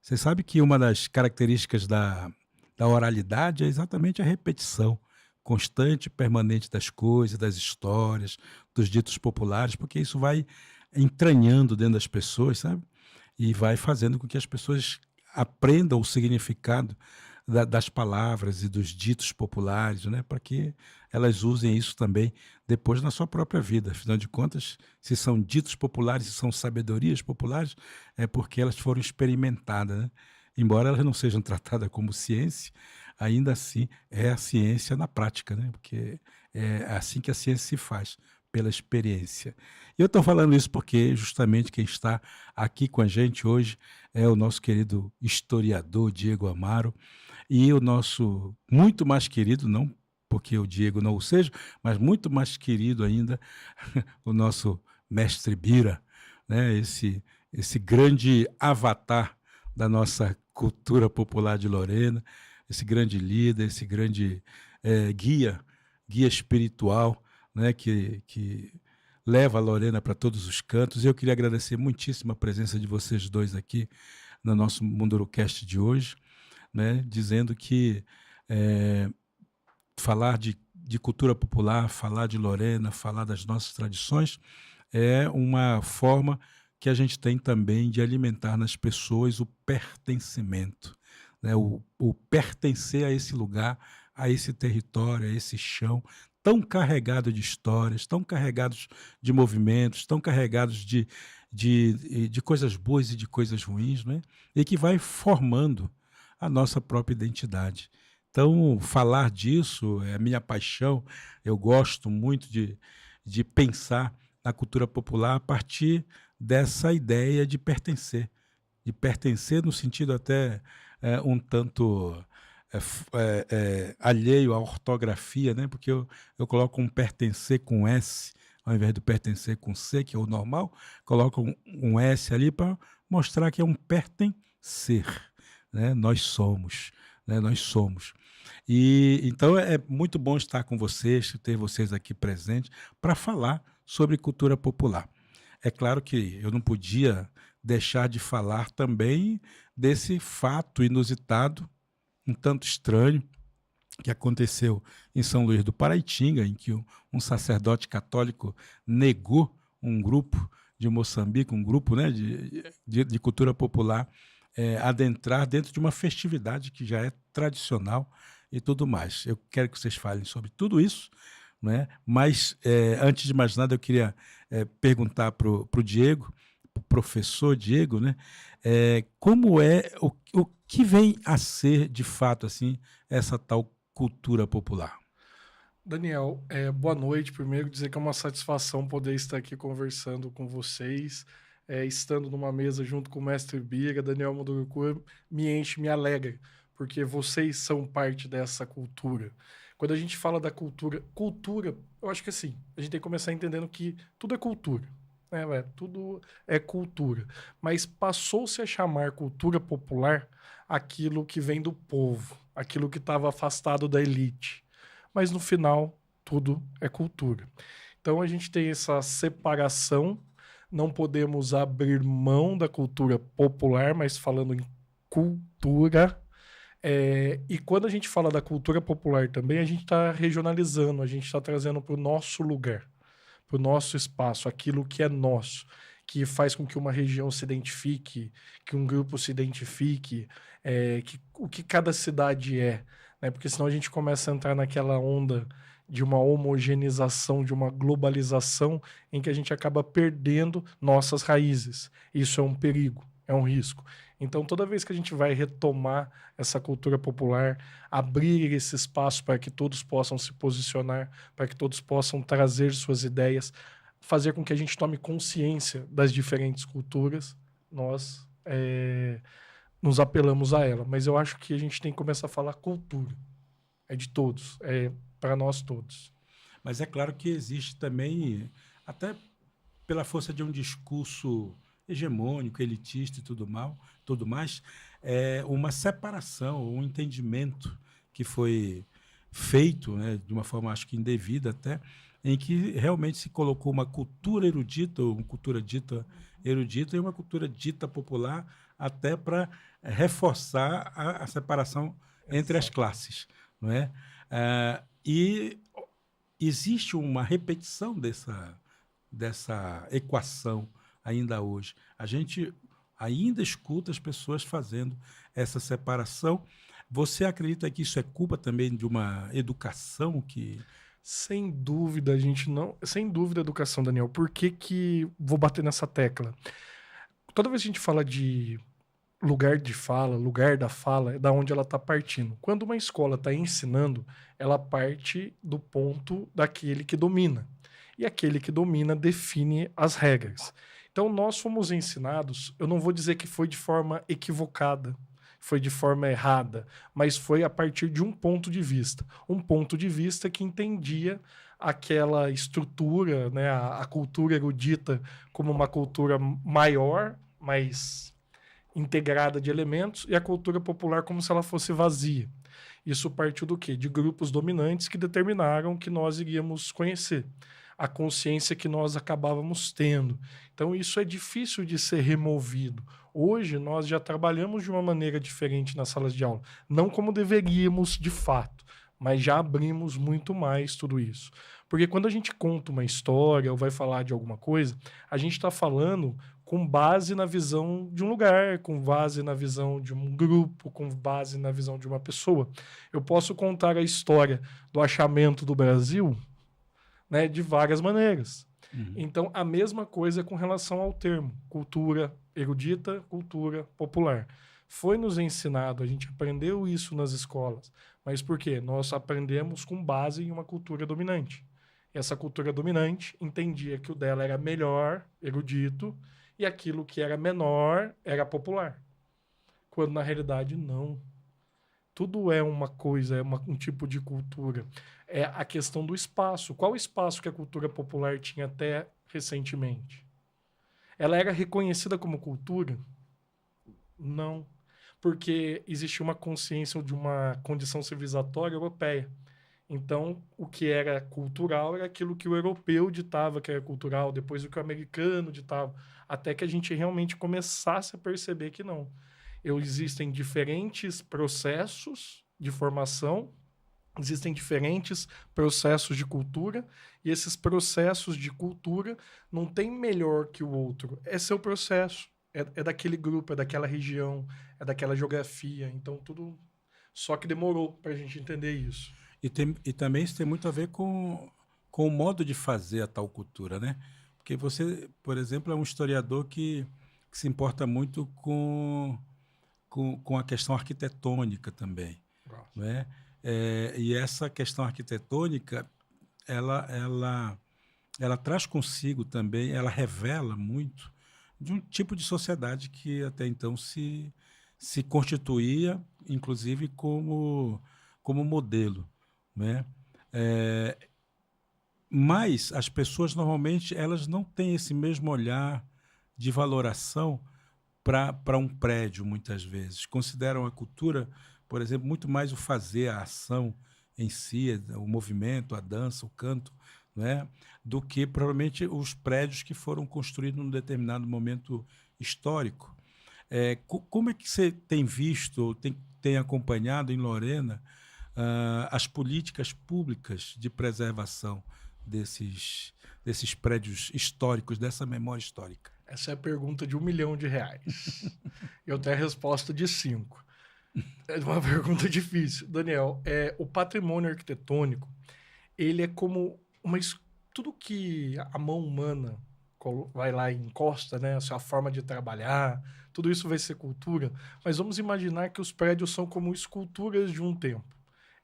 Você sabe que uma das características da oralidade é exatamente a repetição constante e permanente das coisas, das histórias, dos ditos populares, porque isso vai entranhando dentro das pessoas, sabe? E vai fazendo com que as pessoas aprendam o significado das palavras e dos ditos populares, né? Para que elas usem isso também depois na sua própria vida. Afinal de contas, se são ditos populares, se são sabedorias populares, é porque elas foram experimentadas, né? Embora elas não sejam tratadas como ciência, ainda assim é a ciência na prática, né? Porque é assim que a ciência se faz, pela experiência. E eu estou falando isso porque justamente quem está aqui com a gente hoje é o nosso querido historiador Diego Amaro e o nosso muito mais querido, não porque o Diego não o seja, mas muito mais querido ainda, o nosso mestre Bira, né? Esse grande avatar da nossa cultura popular de Lorena, esse grande líder, esse grande guia espiritual, né, que leva a Lorena para todos os cantos. E eu queria agradecer muitíssimo a presença de vocês dois aqui no nosso Mundurucast de hoje, né, dizendo que falar de cultura popular, falar de Lorena, falar das nossas tradições é uma forma que a gente tem também de alimentar nas pessoas o pertencimento, né, o pertencer a esse lugar, a esse território, a esse chão, tão carregado de histórias, tão carregados de movimentos, tão carregados de coisas boas e de coisas ruins, né? E que vai formando a nossa própria identidade. Então, falar disso é a minha paixão. Eu gosto muito de pensar na cultura popular a partir dessa ideia de pertencer no sentido até um tanto alheio à ortografia, né? Porque eu coloco um pertencer com S, ao invés de pertencer com C, que é o normal, coloco um S ali para mostrar que é um pertencer, né? Nós somos, né? Nós somos. E então é muito bom estar com vocês, ter vocês aqui presentes para falar sobre cultura popular. É claro que eu não podia deixar de falar também desse fato inusitado, um tanto estranho, que aconteceu em São Luís do Paraitinga, em que um sacerdote católico negou um grupo de Moçambique, um grupo, né, de cultura popular, adentrar dentro de uma festividade que já é tradicional e tudo mais. Eu quero que vocês falem sobre tudo isso, né? Mas, antes de mais nada, eu queria perguntar para o Diego, pro professor Diego, né? Como é o que vem a ser, de fato, assim, essa tal cultura popular? Daniel, boa noite. Primeiro, dizer que é uma satisfação poder estar aqui conversando com vocês, estando numa mesa junto com o mestre Bira, Daniel Munduruku, me enche, me alegra, porque vocês são parte dessa cultura. Quando a gente fala da cultura, eu acho que assim, a gente tem que começar entendendo que tudo é cultura. Tudo é cultura. Mas passou-se a chamar cultura popular aquilo que vem do povo, aquilo que estava afastado da elite. Mas no final, tudo é cultura. Então a gente tem essa separação, não podemos abrir mão da cultura popular, mas falando em cultura. E quando a gente fala da cultura popular também, a gente está regionalizando, a gente está trazendo para o nosso lugar, para o nosso espaço, aquilo que é nosso, que faz com que uma região se identifique, que um grupo se identifique, o que cada cidade é, né? Porque senão a gente começa a entrar naquela onda de uma homogeneização, de uma globalização, em que a gente acaba perdendo nossas raízes. Isso é um perigo, é um risco. Então, toda vez que a gente vai retomar essa cultura popular, abrir esse espaço para que todos possam se posicionar, para que todos possam trazer suas ideias, fazer com que a gente tome consciência das diferentes culturas, nós nos apelamos a ela. Mas eu acho que a gente tem que começar a falar cultura. É de todos, é para nós todos. Mas é claro que existe também, até pela força de um discurso hegemônico, elitista e tudo mais, uma separação, um entendimento que foi feito, né, de uma forma, acho que indevida até, em que realmente se colocou uma cultura erudita, ou uma cultura dita erudita e uma cultura dita popular, até para reforçar a separação entre as classes, não é? E existe uma repetição dessa equação ainda hoje. A gente ainda escuta as pessoas fazendo essa separação. Você acredita que isso é culpa também de uma educação que... Sem dúvida, a gente não... Sem dúvida, educação, Daniel. Por que vou bater nessa tecla? Toda vez que a gente fala de lugar de fala, lugar da fala, é da onde ela está partindo. Quando uma escola está ensinando, ela parte do ponto daquele que domina. E aquele que domina define as regras. Então, nós fomos ensinados, eu não vou dizer que foi de forma equivocada, foi de forma errada, mas foi a partir de um ponto de vista. Um ponto de vista que entendia aquela estrutura, né, a cultura erudita como uma cultura maior, mais integrada de elementos, e a cultura popular como se ela fosse vazia. Isso partiu do quê? De grupos dominantes que determinaram que nós iríamos conhecer, a consciência que nós acabávamos tendo. Então isso é difícil de ser removido. Hoje nós já trabalhamos de uma maneira diferente nas salas de aula, não como deveríamos de fato, mas já abrimos muito mais tudo isso. Porque quando a gente conta uma história ou vai falar de alguma coisa, a gente está falando com base na visão de um lugar, com base na visão de um grupo, com base na visão de uma pessoa. Eu posso contar a história do achamento do Brasil, né, de várias maneiras. Então, a mesma coisa com relação ao termo cultura erudita, cultura popular. Foi nos ensinado, a gente aprendeu isso nas escolas. Mas por quê? Nós aprendemos com base em uma cultura dominante. Essa cultura dominante entendia que o dela era melhor, erudito, e aquilo que era menor era popular. Quando na realidade não. Tudo é uma coisa, um tipo de cultura. É a questão do espaço. Qual espaço que a cultura popular tinha até recentemente? Ela era reconhecida como cultura? Não. Porque existia uma consciência de uma condição civilizatória europeia. Então, o que era cultural era aquilo que o europeu ditava que era cultural, depois o que o americano ditava, até que a gente realmente começasse a perceber que não. Existem diferentes processos de formação, existem diferentes processos de cultura, e esses processos de cultura não tem melhor que o outro. É seu processo, é daquele grupo, é daquela região, é daquela geografia. Então, tudo... Só que demorou para a gente entender isso. E também isso tem muito a ver com o modo de fazer a tal cultura, né? Porque você, por exemplo, é um historiador que se importa muito com a questão arquitetônica também, Gosto. né? E essa questão arquitetônica, ela traz consigo também, ela revela muito de um tipo de sociedade que até então se constituía, inclusive, como modelo, né? Mas as pessoas, normalmente, elas não têm esse mesmo olhar de valoração para um prédio, muitas vezes. Consideram a cultura, por exemplo, muito mais o fazer, a ação em si, o movimento, a dança, o canto, né, do que provavelmente os prédios que foram construídos num determinado momento histórico. Como é que você tem visto, ou tem acompanhado em Lorena as políticas públicas de preservação desses prédios históricos, dessa memória histórica? Essa é a pergunta de R$1 milhão. Eu tenho a resposta de 5. É uma pergunta difícil. Daniel, o patrimônio arquitetônico, ele é como tudo que a mão humana vai lá e encosta, né? A sua forma de trabalhar, tudo isso vai ser cultura. Mas vamos imaginar que os prédios são como esculturas de um tempo.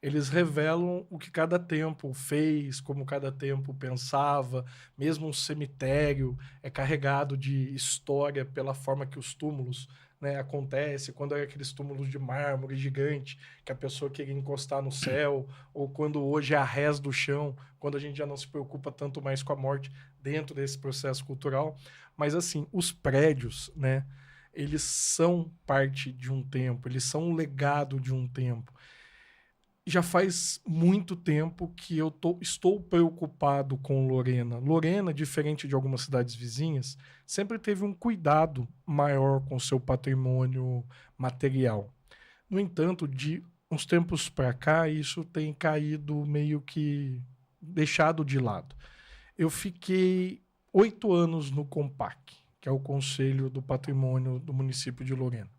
Eles revelam o que cada tempo fez, como cada tempo pensava. Mesmo um cemitério é carregado de história pela forma que os túmulos, né, acontecem. Quando é aqueles túmulos de mármore gigante, que a pessoa queria encostar no céu, ou quando hoje é a rés do chão, quando a gente já não se preocupa tanto mais com a morte dentro desse processo cultural. Mas, assim, os prédios, né, eles são parte de um tempo, eles são um legado de um tempo. Já faz muito tempo que eu estou preocupado com Lorena. Lorena, diferente de algumas cidades vizinhas, sempre teve um cuidado maior com seu patrimônio material. No entanto, de uns tempos para cá, isso tem caído meio que deixado de lado. Eu fiquei 8 anos no CONPAC, que é o Conselho do Patrimônio do município de Lorena.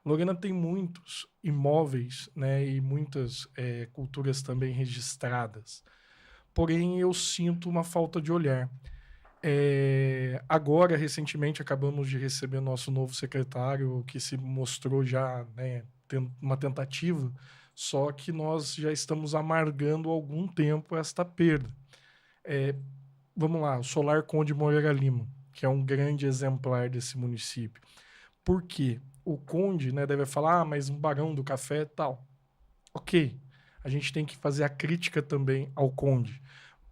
Lorena tem muitos imóveis, né, e muitas culturas também registradas. Porém, eu sinto uma falta de olhar. Agora, recentemente, acabamos de receber nosso novo secretário, que se mostrou já, né, tendo uma tentativa, só que nós já estamos amargando há algum tempo esta perda. Vamos lá, o Solar Conde Moreira Lima, que é um grande exemplar desse município. Por quê? O Conde, né, deve falar, mas um barão do café e tal. Ok, a gente tem que fazer a crítica também ao Conde.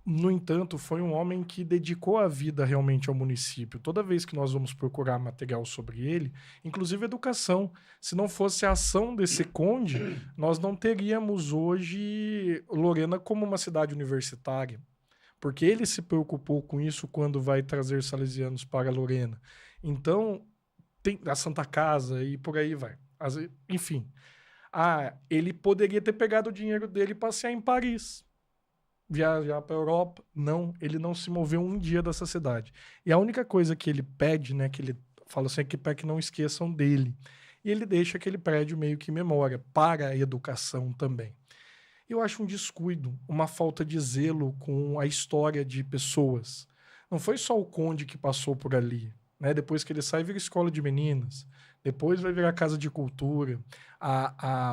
No entanto, foi um homem que dedicou a vida realmente ao município. Toda vez que nós vamos procurar material sobre ele, inclusive educação, se não fosse a ação desse Conde, nós não teríamos hoje Lorena como uma cidade universitária. Porque ele se preocupou com isso quando vai trazer salesianos para Lorena. Então, tem a Santa Casa e por aí vai. Enfim. Ele poderia ter pegado o dinheiro dele e passear em Paris. Viajar para a Europa. Não, ele não se moveu um dia dessa cidade. E a única coisa que ele pede, né, que ele fala assim, é que para que não esqueçam dele. E ele deixa aquele prédio meio que memória, para a educação também. Eu acho um descuido, uma falta de zelo com a história de pessoas. Não foi só o Conde que passou por ali. Né? Depois que ele sai, vira escola de meninas. Depois vai virar casa de cultura.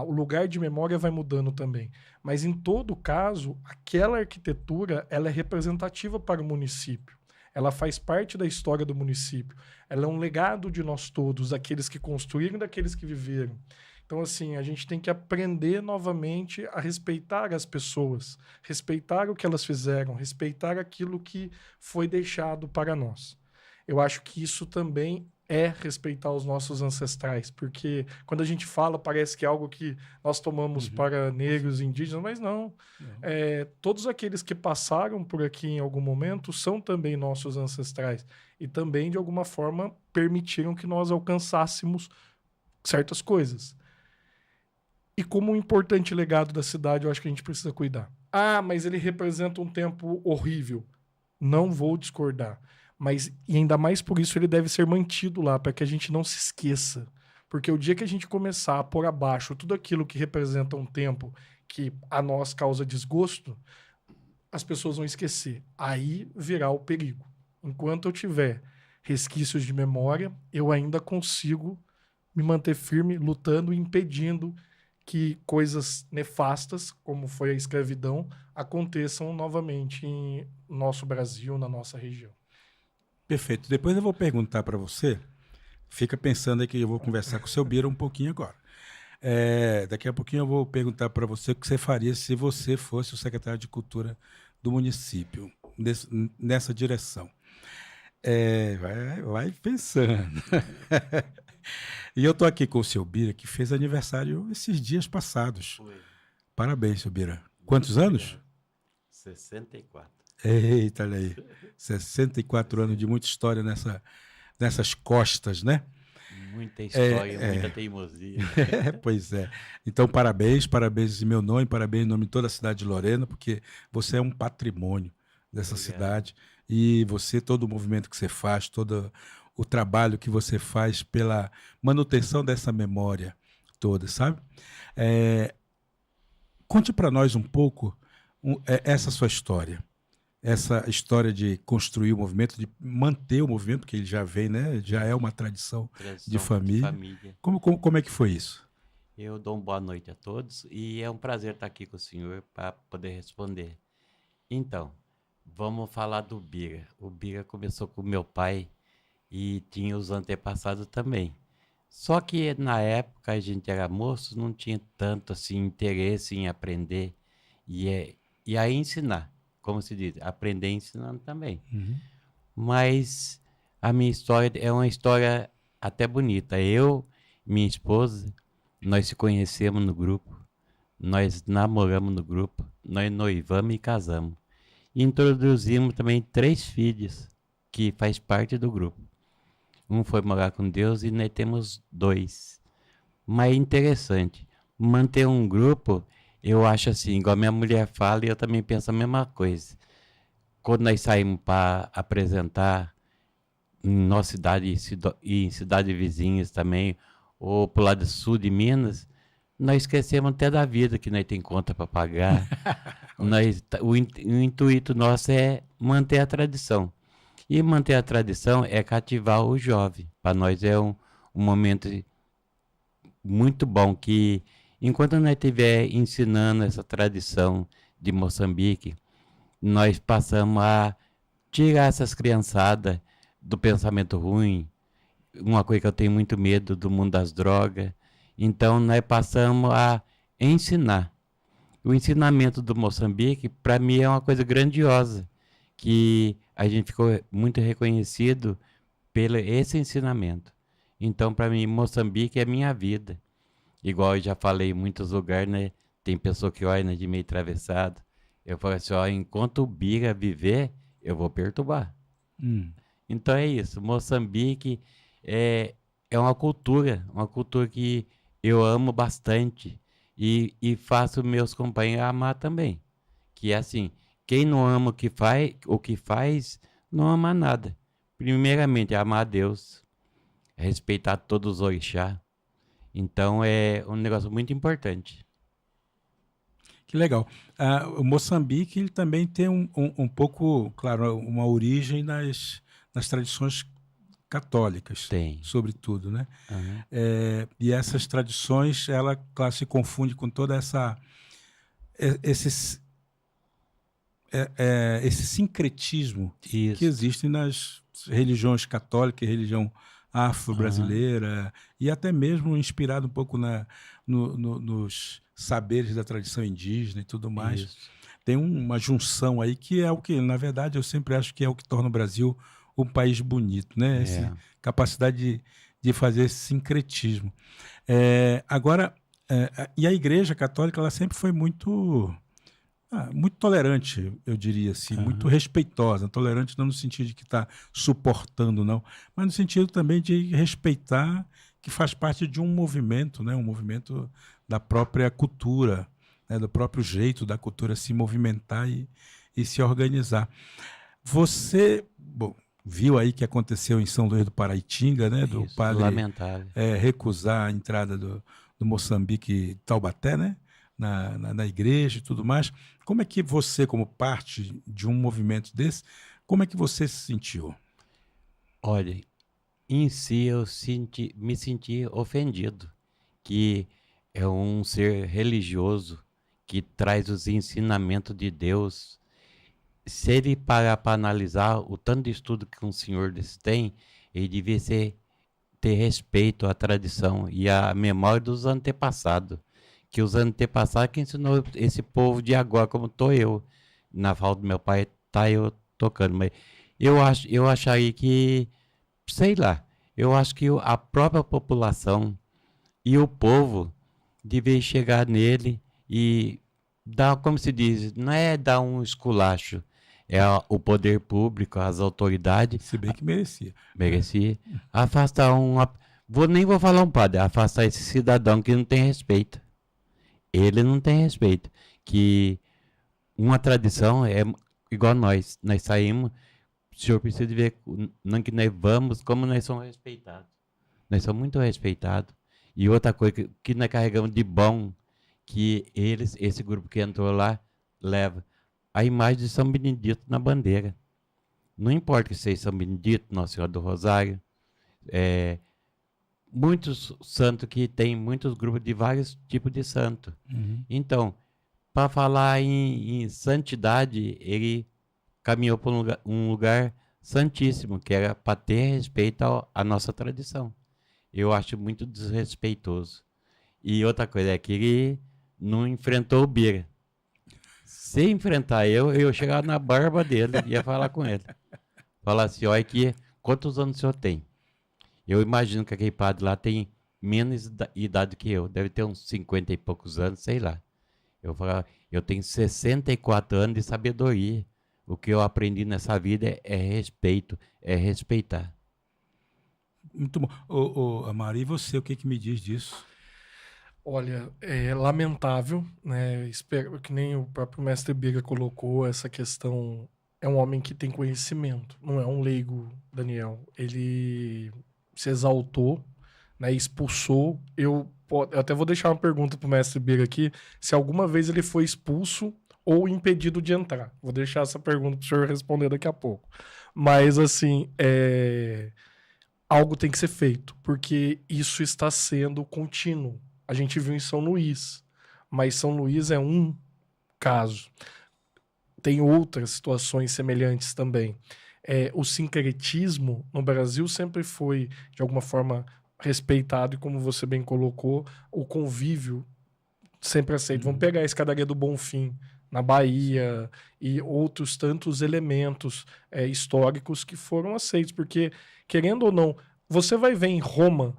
O lugar de memória vai mudando também. Mas, em todo caso, aquela arquitetura ela é representativa para o município. Ela faz parte da história do município. Ela é um legado de nós todos, daqueles que construíram e daqueles que viveram. Então, assim, a gente tem que aprender novamente a respeitar as pessoas, respeitar o que elas fizeram, respeitar aquilo que foi deixado para nós. Eu acho que isso também é respeitar os nossos ancestrais, porque quando a gente fala, parece que é algo que nós tomamos para negros e indígenas, mas não. Todos aqueles que passaram por aqui em algum momento são também nossos ancestrais e também, de alguma forma, permitiram que nós alcançássemos certas coisas. E como um importante legado da cidade, eu acho que a gente precisa cuidar. Mas ele representa um tempo horrível. Não vou discordar. Mas, e ainda mais por isso, ele deve ser mantido lá, para que a gente não se esqueça. Porque o dia que a gente começar a pôr abaixo tudo aquilo que representa um tempo que a nós causa desgosto, as pessoas vão esquecer. Aí virá o perigo. Enquanto eu tiver resquícios de memória, eu ainda consigo me manter firme, lutando e impedindo que coisas nefastas, como foi a escravidão, aconteçam novamente em nosso Brasil, na nossa região. Perfeito. Depois eu vou perguntar para você, fica pensando aí que eu vou conversar com o seu Bira um pouquinho agora. Daqui a pouquinho eu vou perguntar para você o que você faria se você fosse o secretário de Cultura do município, nessa direção. Vai pensando. E eu tô aqui com o seu Bira, que fez aniversário esses dias passados. Foi. Parabéns, seu Bira. Quantos anos? 64. Eita, olha aí. 64 anos de muita história nessas costas, né? Muita história, muita teimosia. Pois é. Então, parabéns em meu nome, parabéns em nome de toda a cidade de Lorena, porque você é um patrimônio dessa cidade. E você, todo o movimento que você faz, todo o trabalho que você faz pela manutenção dessa memória toda, sabe? Conte para nós um pouco essa sua história. Essa história de construir o movimento, de manter o movimento, porque ele já vem, né? Já é uma tradição de família. Como é que foi isso? Eu dou uma boa noite a todos e é um prazer estar aqui com o senhor para poder responder. Então, vamos falar do Bira. O Bira começou com meu pai e tinha os antepassados também. Só que na época a gente era moço, não tinha tanto assim interesse em aprender e aí ensinar. Como se diz, aprender ensinando também. Uhum. Mas a minha história é uma história até bonita. Eu, minha esposa, nós se conhecemos no grupo, nós namoramos no grupo, nós noivamos e casamos. E introduzimos também 3 filhos que faz parte do grupo. Um foi morar com Deus e nós temos 2. Mas é interessante, manter um grupo... Eu acho assim, igual minha mulher fala, e eu também penso a mesma coisa. Quando nós saímos para apresentar em nossa cidade e em cidades vizinhas também, ou pro lado sul de Minas, nós esquecemos até da vida, que nós tem conta para pagar. O intuito nosso é manter a tradição. E manter a tradição é cativar o jovem. Para nós é um momento muito bom que... Enquanto nós estiver ensinando essa tradição de Moçambique, nós passamos a tirar essas criançadas do pensamento ruim, uma coisa que eu tenho muito medo do mundo das drogas. Então nós passamos a ensinar. O ensinamento do Moçambique, para mim, é uma coisa grandiosa, que a gente ficou muito reconhecido pelo esse ensinamento. Então, para mim, Moçambique é minha vida. Igual eu já falei em muitos lugares, né? Tem pessoa que olha, né, de meio atravessado. Eu falo assim, ó, enquanto o Bira viver, eu vou perturbar. Então é isso. Moçambique é uma cultura que eu amo bastante e faço meus companheiros amar também. Que é assim, quem não ama o que faz, não ama nada. Primeiramente, é amar a Deus, respeitar todos os orixás. Então é um negócio muito importante. Que legal. O Moçambique ele também tem um pouco, claro, uma origem nas tradições católicas, Tem. Sobretudo, né? Uhum. E essas tradições, ela, claro, se confunde com toda esse sincretismo Isso. que existe nas religiões católicas e religião afro-brasileira, e até mesmo inspirado um pouco nos saberes da tradição indígena e tudo mais. Isso. Tem uma junção aí que é o que, na verdade, eu sempre acho que é o que torna o Brasil um país bonito, né? Essa capacidade de fazer esse sincretismo. Agora, e a Igreja Católica, ela sempre foi muito tolerante, eu diria assim, muito respeitosa. Tolerante não no sentido de que está suportando, não, mas no sentido também de respeitar que faz parte de um movimento, né? Um movimento da própria cultura, né? Do próprio jeito da cultura se movimentar e se organizar. Você, bom, viu aí que aconteceu em São Luís do Paraitinga, né? Do Isso, padre lamentável. recusar a entrada do Moçambique Taubaté, né? Na igreja e tudo mais. Como é que você, como parte de um movimento desse, como é que você se sentiu? Olha, em si eu me senti ofendido, que é um ser religioso que traz os ensinamentos de Deus. Se ele parar para analisar o tanto de estudo que um senhor desse tem, ele devia ter respeito à tradição e à memória dos antepassados. Que os antepassados que ensinou esse povo de agora, como estou eu. Na falta do meu pai, tá eu tocando. Mas eu acharia que, sei lá, eu acho que a própria população e o povo devia chegar nele e dar, como se diz, não é dar um esculacho, é o poder público, as autoridades, Se bem que merecia. merecia afastar nem vou falar um padre, afastar esse cidadão que não tem respeito. Ele não tem respeito. Que uma tradição é igual nós saímos, o senhor precisa de ver não que nós vamos, como nós somos respeitados. Nós somos muito respeitados. E outra coisa que nós carregamos de bom, que esse grupo que entrou lá, leva a imagem de São Benedito na bandeira. Não importa que seja São Benedito, Nossa Senhora do Rosário, muitos santos que tem muitos grupos de vários tipos de santo. Uhum. Então, para falar em santidade, ele caminhou para um lugar santíssimo, que era para ter respeito à nossa tradição. Eu acho muito desrespeitoso. E outra coisa é que ele não enfrentou o Bira. Se enfrentar eu chegava na barba dele e ia falar com ele. Falar assim, olha aqui, quantos anos o senhor tem? Eu imagino que aquele padre lá tem menos idade que eu. Deve ter uns 50 e poucos anos, sei lá. Eu falava, eu tenho 64 anos de sabedoria. O que eu aprendi nessa vida é respeito, é respeitar. Muito bom. Amari, e você, o que me diz disso? Olha, é lamentável, né? Espero que nem o próprio mestre Bira colocou essa questão. É um homem que tem conhecimento, não é um leigo, Daniel. Ele se exaltou, né? Expulsou. Eu até vou deixar uma pergunta pro mestre Bira aqui, se alguma vez ele foi expulso ou impedido de entrar. Vou deixar essa pergunta pro senhor responder daqui a pouco. Mas, assim, algo tem que ser feito, porque isso está sendo contínuo. A gente viu em São Luís, mas São Luís é um caso. Tem outras situações semelhantes também. O sincretismo no Brasil sempre foi, de alguma forma, respeitado, e como você bem colocou, o convívio sempre aceito. Vamos pegar a Escadaria do Bonfim, na Bahia, e outros tantos elementos históricos que foram aceitos, porque, querendo ou não, você vai ver em Roma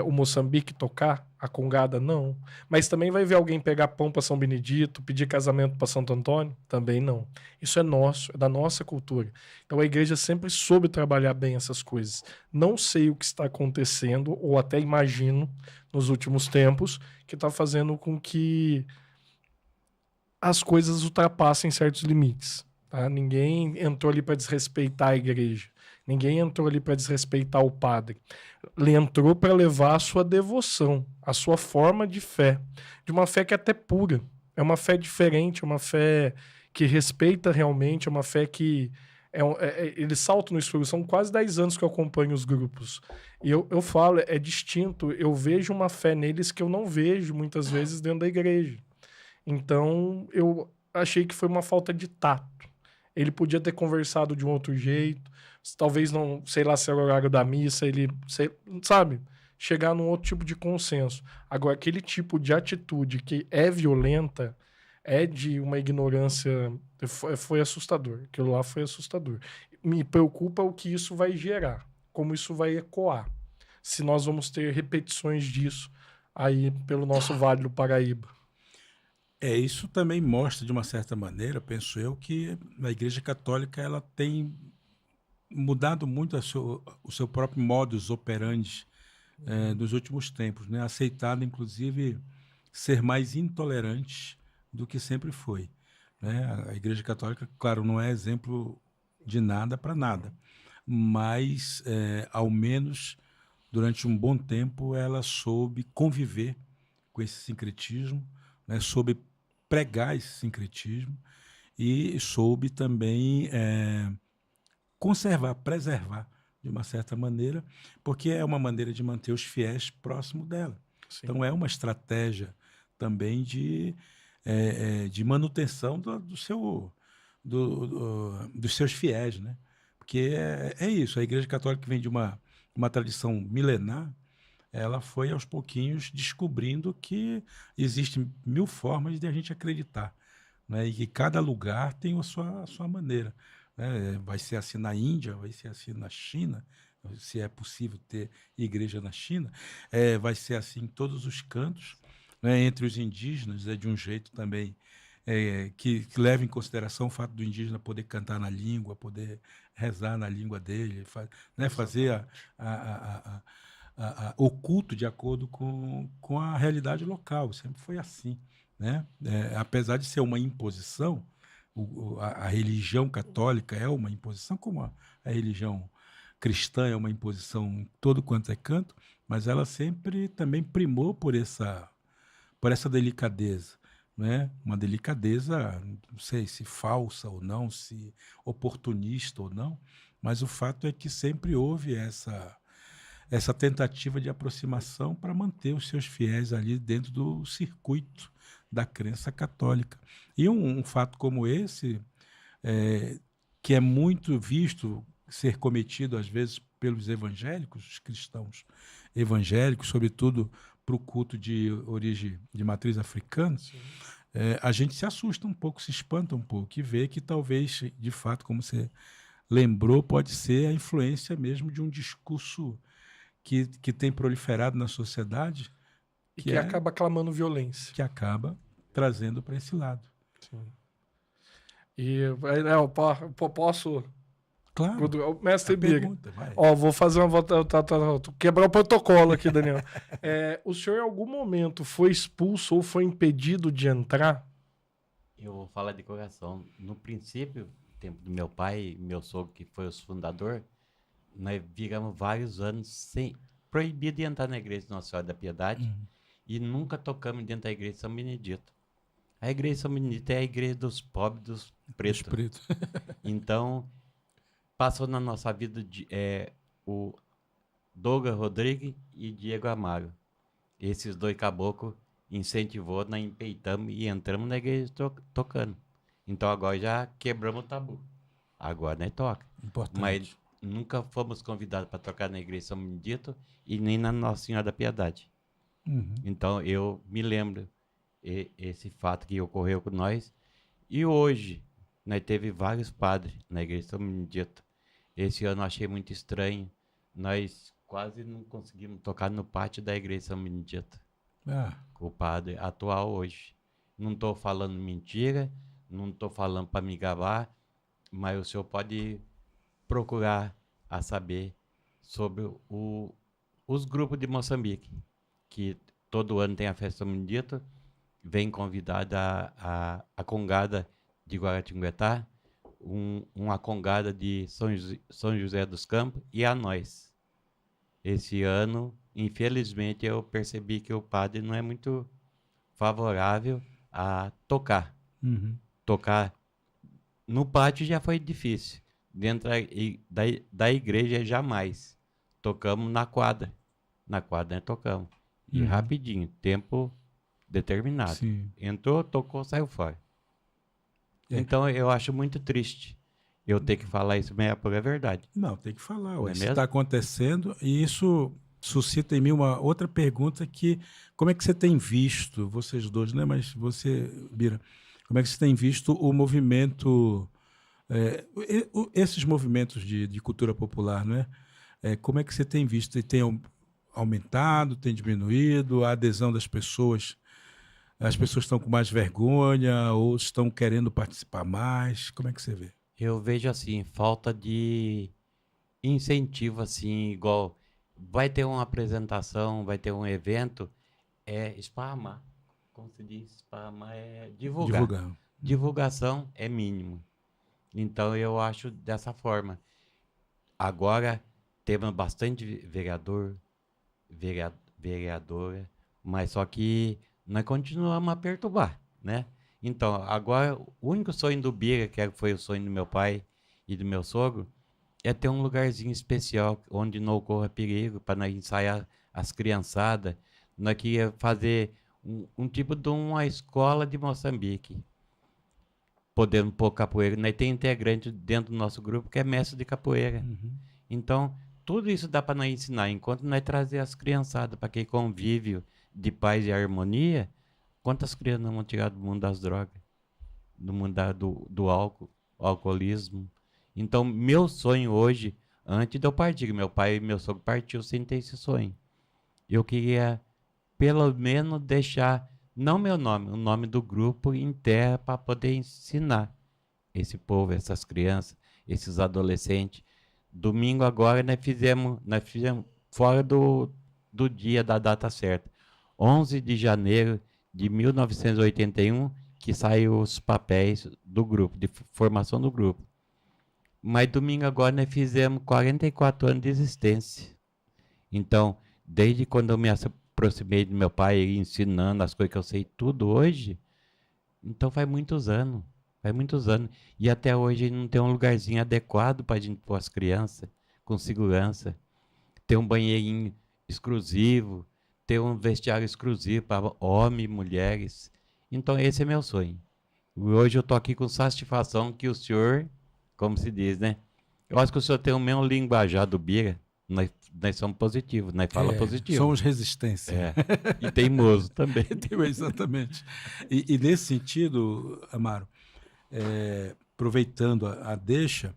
o Moçambique tocar a congada? Não. Mas também vai ver alguém pegar pão para São Benedito, pedir casamento para Santo Antônio? Também não. Isso é nosso, é da nossa cultura. Então a igreja sempre soube trabalhar bem essas coisas. Não sei o que está acontecendo, ou até imagino, nos últimos tempos, que está fazendo com que as coisas ultrapassem certos limites. Tá? Ninguém entrou ali para desrespeitar a igreja. Ninguém entrou ali para desrespeitar o padre. Ele entrou para levar a sua devoção, a sua forma de fé. De uma fé que é até pura. É uma fé diferente, é uma fé que respeita realmente, é uma fé que... eles saltam no escuro. São quase 10 anos que eu acompanho os grupos. E eu falo, é distinto. Eu vejo uma fé neles que eu não vejo muitas vezes dentro da igreja. Então, eu achei que foi uma falta de tato. Ele podia ter conversado de um outro jeito, talvez não, sei lá, se era o horário da missa, sabe? Chegar num outro tipo de consenso. Agora, aquele tipo de atitude que é violenta, é de uma ignorância, foi assustador. Aquilo lá foi assustador. Me preocupa o que isso vai gerar, como isso vai ecoar. Se nós vamos ter repetições disso aí pelo nosso Vale do Paraíba. Isso também mostra, de uma certa maneira, penso eu, que a Igreja Católica ela tem mudado muito o seu próprio modus operandi nos últimos tempos, né? Aceitado, inclusive, ser mais intolerante do que sempre foi, né? A Igreja Católica, claro, não é exemplo de nada para nada, mas, ao menos, durante um bom tempo, ela soube conviver com esse sincretismo, né, soube pregar esse sincretismo e soube também conservar, preservar, de uma certa maneira, porque é uma maneira de manter os fiéis próximo dela. Sim. Então é uma estratégia também de manutenção dos seus fiéis, né? Porque é isso, a Igreja Católica vem de uma tradição milenar, ela foi aos pouquinhos descobrindo que existem 1000 formas de a gente acreditar, né? E que cada lugar tem a sua maneira, né? Vai ser assim na Índia, vai ser assim na China, se é possível ter igreja na China, vai ser assim em todos os cantos, né? Entre os indígenas é de um jeito também que leva em consideração o fato do indígena poder cantar na língua, poder rezar na língua dele, né? Fazer o culto de acordo com a realidade local. Sempre foi assim, né? Apesar de ser uma imposição, a religião católica é uma imposição, como a religião cristã é uma imposição em todo quanto é canto, mas ela sempre também primou por essa delicadeza, né? Uma delicadeza, não sei se falsa ou não, se oportunista ou não, mas o fato é que sempre houve essa tentativa de aproximação para manter os seus fiéis ali dentro do circuito da crença católica. E um fato como esse, que é muito visto ser cometido às vezes pelos evangélicos, os cristãos evangélicos, sobretudo para o culto de origem de matriz africana, a gente se assusta um pouco, se espanta um pouco e vê que talvez, de fato, como você lembrou, pode ser a influência mesmo de um discurso que tem proliferado na sociedade, que acaba clamando violência. Que acaba trazendo para esse lado. Sim. E eu posso... Claro. O mestre Biga. Vai. Vou fazer uma volta. Quebrar o protocolo aqui, Daniel. O senhor em algum momento foi expulso ou foi impedido de entrar? Eu vou falar de coração. No princípio, tempo do meu pai e meu sogro, que foi os fundador, nós viramos vários anos proibido de entrar na igreja de Nossa Senhora da Piedade e nunca tocamos dentro da igreja de São Benedito. A igreja de São Benedito é a igreja dos pobres, dos pretos. Então, passou na nossa vida o Douglas Rodrigues e Diego Amaro. Esses dois caboclos incentivou, nós empeitamos e entramos na igreja tocando. Então agora já quebramos o tabu. Agora nós toca. Importante. Mas nunca fomos convidados para tocar na igreja de São Benedito e nem na Nossa Senhora da Piedade. Então eu me lembro esse fato que ocorreu com nós. E hoje nós teve vários padres na igreja de São Benedito. Esse ano eu achei muito estranho. Nós quase não conseguimos tocar no pátio da igreja de São Benedito. O padre atual hoje. Não estou falando mentira, não estou falando para me gabar, mas o senhor pode procurar a saber sobre os grupos de Moçambique, que todo ano tem a festa São Benedito, vem convidada a congada de Guaratinguetá, uma congada de São José dos Campos e a nós. Esse ano, infelizmente, eu percebi que o padre não é muito favorável a tocar. Tocar no pátio já foi difícil. Dentro da igreja, jamais. Tocamos na quadra. Na quadra, nós tocamos. E rapidinho, tempo determinado. Sim. Entrou, tocou, saiu fora. Então, eu acho muito triste eu ter que falar isso, mas é a pura verdade. Não, tem que falar. Não é Isso mesmo? está acontecendo e isso suscita em mim uma outra pergunta que, como é que você tem visto, vocês dois, né? Mas você, Bira, como é que você tem visto o movimento, esses movimentos de cultura popular, né? Como é que você tem visto? E tem aumentado, tem diminuído a adesão das pessoas? As pessoas estão com mais vergonha ou estão querendo participar mais? Como é que você vê? Eu vejo assim, falta de incentivo, assim, igual vai ter uma apresentação, vai ter um evento, esparramar. Como se diz, esparramar é divulgar. Divulgação é mínimo. Então eu acho dessa forma. Agora temos bastante vereadora, mas só que nós continuamos a perturbar, né? Então, agora, o único sonho do Bira, que foi o sonho do meu pai e do meu sogro, é ter um lugarzinho especial onde não ocorra perigo, para nós ensaiar as criançadas. Nós queríamos fazer um tipo de uma escola de Moçambique, podendo pôr capoeira. Nós temos integrante dentro do nosso grupo que é mestre de capoeira. Então, tudo isso dá para nós ensinar. Enquanto nós trazer as criançadas para aquele convívio de paz e harmonia, quantas crianças não vão tirar do mundo das drogas, do mundo do álcool, alcoolismo? Então, meu sonho hoje, antes de eu partir, meu pai e meu sogro partiu sem ter esse sonho. Eu queria, pelo menos, deixar, não meu nome, o nome do grupo em terra para poder ensinar esse povo, essas crianças, esses adolescentes. Domingo agora nós fizemos fora do dia da data certa. 11 de janeiro de 1981, que saiu os papéis do grupo, de formação do grupo. Mas domingo agora nós fizemos 44 anos de existência. Então, desde quando eu me aproximei do meu pai, ele ensinando as coisas que eu sei tudo hoje, então faz muitos anos. Faz muitos anos. E até hoje não tem um lugarzinho adequado para a gente pôr as crianças, com segurança. Ter um banheirinho exclusivo, ter um vestiário exclusivo para homens e mulheres. Então esse é meu sonho. Hoje eu estou aqui com satisfação que o senhor, como se diz, né? Eu acho que o senhor tem o mesmo linguajar do Bira. Nós somos positivos, nós falamos positivo. Somos resistência. E teimoso também. Exatamente. E nesse sentido, Amaro, aproveitando a deixa,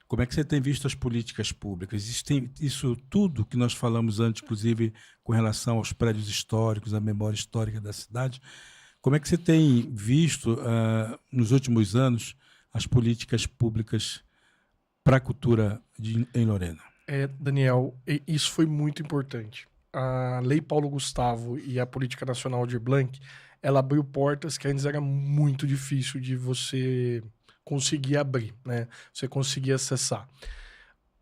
como é que você tem visto as políticas públicas? Existem isso tudo que nós falamos antes, inclusive com relação aos prédios históricos, à memória histórica da cidade. Como é que você tem visto, nos últimos anos, as políticas públicas para a cultura em Lorena? Daniel, isso foi muito importante. A Lei Paulo Gustavo e a Política Nacional Aldir Blanc, ela abriu portas que antes era muito difícil de você conseguir abrir, né? Você conseguir acessar.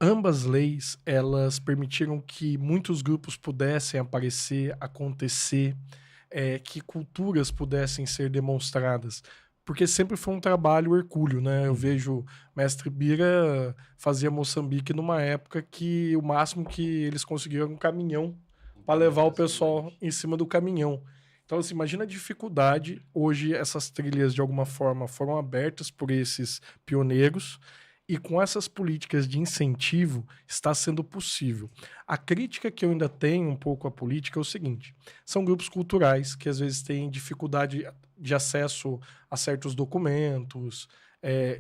Ambas leis, elas permitiram que muitos grupos pudessem aparecer, acontecer, que culturas pudessem ser demonstradas. Porque sempre foi um trabalho hercúleo, né? Eu vejo Mestre Bira fazia Moçambique numa época que o máximo que eles conseguiram era um caminhão para levar o pessoal em cima do caminhão. Então, assim, imagina a dificuldade. Hoje, essas trilhas, de alguma forma, foram abertas por esses pioneiros e com essas políticas de incentivo está sendo possível. A crítica que eu ainda tenho um pouco à política é o seguinte: são grupos culturais que às vezes têm dificuldade de acesso a certos documentos.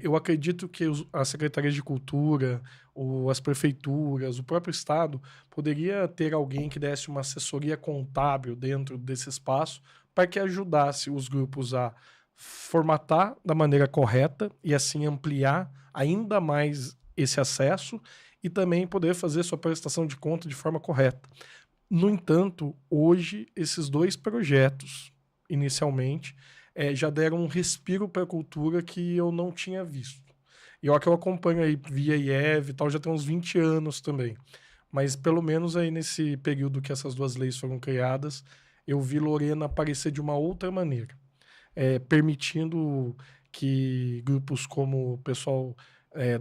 Eu acredito que as secretarias de cultura, ou as prefeituras, o próprio Estado, poderia ter alguém que desse uma assessoria contábil dentro desse espaço para que ajudasse os grupos a formatar da maneira correta e assim ampliar ainda mais esse acesso e também poder fazer sua prestação de conta de forma correta. No entanto, hoje, esses dois projetos, inicialmente, já deram um respiro para a cultura que eu não tinha visto. E olha que eu acompanho aí via IEV e tal, já tem uns 20 anos também. Mas pelo menos aí nesse período que essas duas leis foram criadas, eu vi Lorena aparecer de uma outra maneira. Permitindo que grupos como o pessoal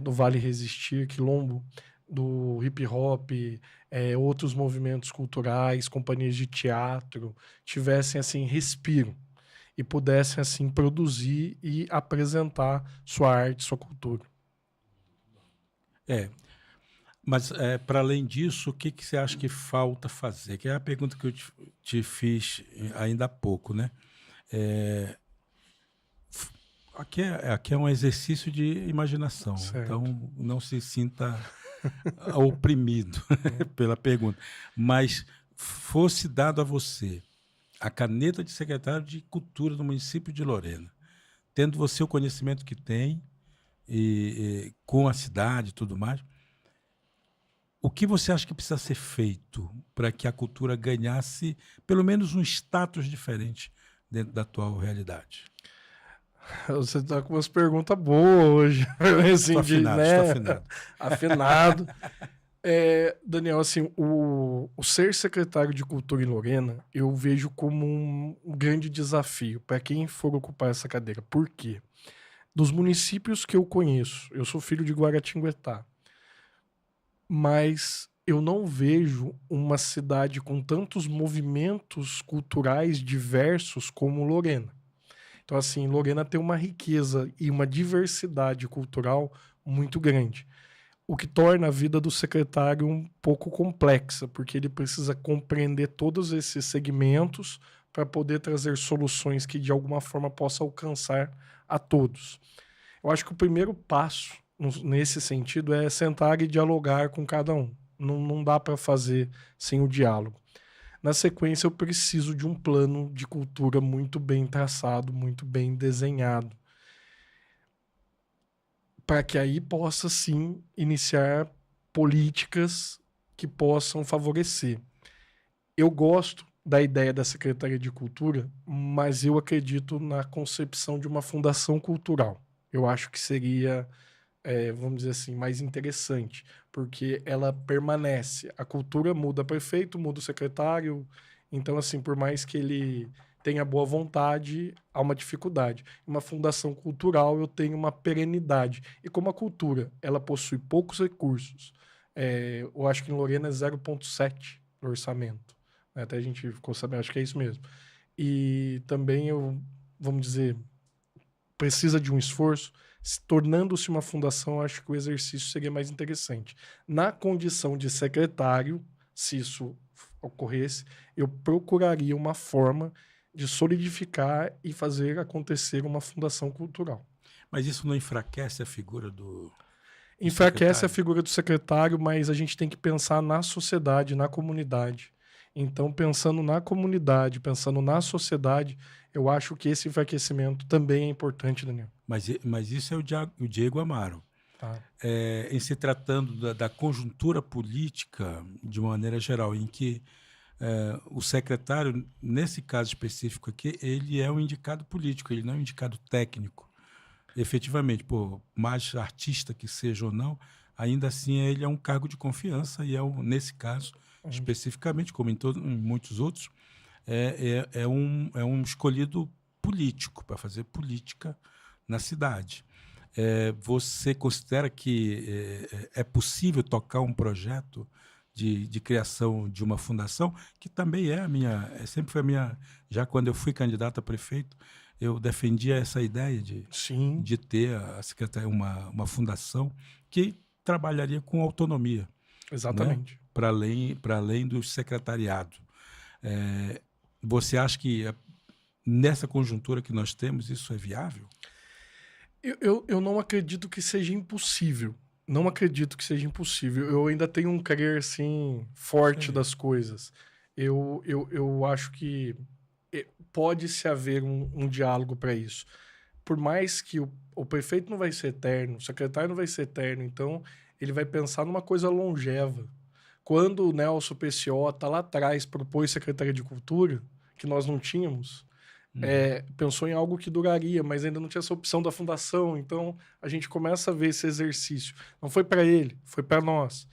do Vale Resistir, Quilombo, do hip hop, outros movimentos culturais, companhias de teatro, tivessem assim respiro e pudessem assim produzir e apresentar sua arte, sua cultura. Mas para além disso, o que você acha que falta fazer? Que é a pergunta que eu te fiz ainda há pouco, né? Aqui é um exercício de imaginação, certo. Então não se sinta oprimido pela pergunta. Mas fosse dado a você a caneta de secretário de Cultura do município de Lorena, tendo você o conhecimento que tem, e com a cidade e tudo mais, o que você acha que precisa ser feito para que a cultura ganhasse pelo menos um status diferente dentro da atual realidade? Você tá com umas perguntas boas hoje. Assim, Estou afinado, estou afinado. Afinado. Daniel, assim, o ser secretário de Cultura em Lorena, eu vejo como um grande desafio para quem for ocupar essa cadeira. Por quê? Dos municípios que eu conheço, eu sou filho de Guaratinguetá, mas eu não vejo uma cidade com tantos movimentos culturais diversos como Lorena. Então, assim, Lorena tem uma riqueza e uma diversidade cultural muito grande, o que torna a vida do secretário um pouco complexa, porque ele precisa compreender todos esses segmentos para poder trazer soluções que de alguma forma possam alcançar a todos. Eu acho que o primeiro passo nesse sentido é sentar e dialogar com cada um. Não dá para fazer sem o diálogo. Na sequência, eu preciso de um plano de cultura muito bem traçado, muito bem desenhado, para que aí possa sim iniciar políticas que possam favorecer. Eu gosto da ideia da Secretaria de Cultura, mas eu acredito na concepção de uma fundação cultural. Eu acho que seria, vamos dizer assim, mais interessante, porque ela permanece. A cultura muda prefeito, muda o secretário, então, assim, por mais que ele tenha boa vontade, há uma dificuldade. Uma fundação cultural, eu tenho uma perenidade. E como a cultura, ela possui poucos recursos, eu acho que em Lorena é 0,7 no orçamento. Até a gente ficou sabendo, acho que é isso mesmo. E também vamos dizer, precisa de um esforço. Tornando-se uma fundação, acho que o exercício seria mais interessante. Na condição de secretário, se isso ocorresse, eu procuraria uma forma de solidificar e fazer acontecer uma fundação cultural. Mas isso não enfraquece a figura do Enfraquece secretário? a figura do secretário, mas a gente tem que pensar na sociedade, na comunidade. Então, pensando na comunidade, pensando na sociedade, eu acho que esse enfraquecimento também é importante, Daniel. Mas isso é o Diego Amaro. Tá? Em se tratando da conjuntura política, de uma maneira geral, em que o secretário, nesse caso específico aqui, ele é um indicado político, ele não é um indicado técnico. Efetivamente, por mais artista que seja ou não, ainda assim ele é um cargo de confiança e nesse caso, especificamente, como em muitos outros, é um escolhido político para fazer política na cidade. Você considera que é possível tocar um projeto de criação de uma fundação, que também sempre foi a minha, já quando eu fui candidato a prefeito, eu defendia essa ideia de ter a secretaria, uma fundação que trabalharia com autonomia. Exatamente. Né? Para além do secretariado. Você acha que nessa conjuntura que nós temos, isso é viável? Eu não acredito que seja impossível. Não acredito que seja impossível. Eu ainda tenho um crer assim, forte das coisas. Eu acho que pode-se haver um diálogo para isso. Por mais que o prefeito não vai ser eterno, o secretário não vai ser eterno, então ele vai pensar numa coisa longeva. Quando o Nelson Peciota lá atrás propôs Secretaria de Cultura, que nós não tínhamos, pensou em algo que duraria, mas ainda não tinha essa opção da fundação, então a gente começa a ver esse exercício. Não foi para ele, foi para nós.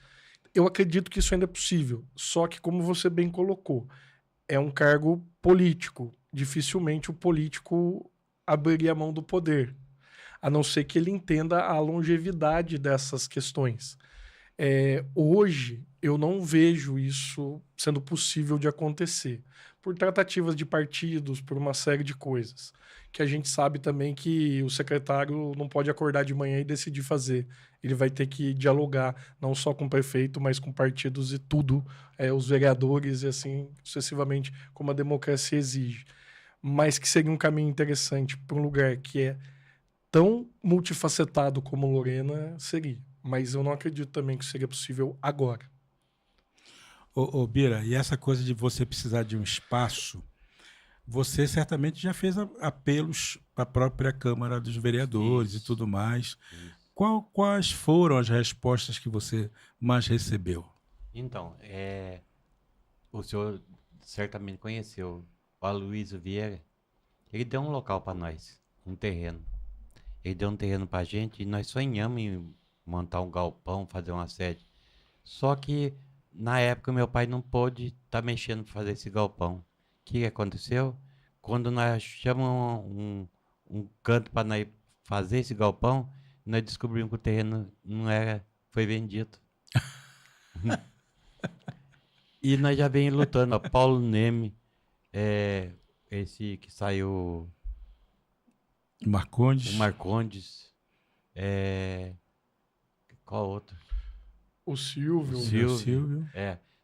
Eu acredito que isso ainda é possível, só que como você bem colocou, é um cargo político. Dificilmente o político abriria a mão do poder, a não ser que ele entenda a longevidade dessas questões. Hoje, eu não vejo isso sendo possível de acontecer, por tratativas de partidos, por uma série de coisas, que a gente sabe também que o secretário não pode acordar de manhã e decidir fazer. Ele vai ter que dialogar, não só com o prefeito, mas com partidos e tudo, os vereadores e assim sucessivamente, como a democracia exige. Mas que seria um caminho interessante para um lugar que é tão multifacetado como Lorena, seria. Mas eu não acredito também que seria possível agora. Ô Bira, e essa coisa de você precisar de um espaço, você certamente já fez apelos para a própria Câmara dos Vereadores e tudo mais. Quais foram as respostas que você mais recebeu? Então, o senhor certamente conheceu o Aloysio Vieira. Ele deu um local para nós. um terreno. Ele deu um terreno pra gente e nós sonhamos em montar um galpão, fazer uma sede. Só que, na época, meu pai não pôde estar mexendo para fazer esse galpão. O que aconteceu? Quando nós achamos um canto para nós fazer esse galpão, nós descobrimos que o terreno não era, foi vendido. E nós já vem lutando. Ó, Paulo Neme, esse que saiu, Marcondes. o Marcondes, qual outro? O Silvio. Silvio.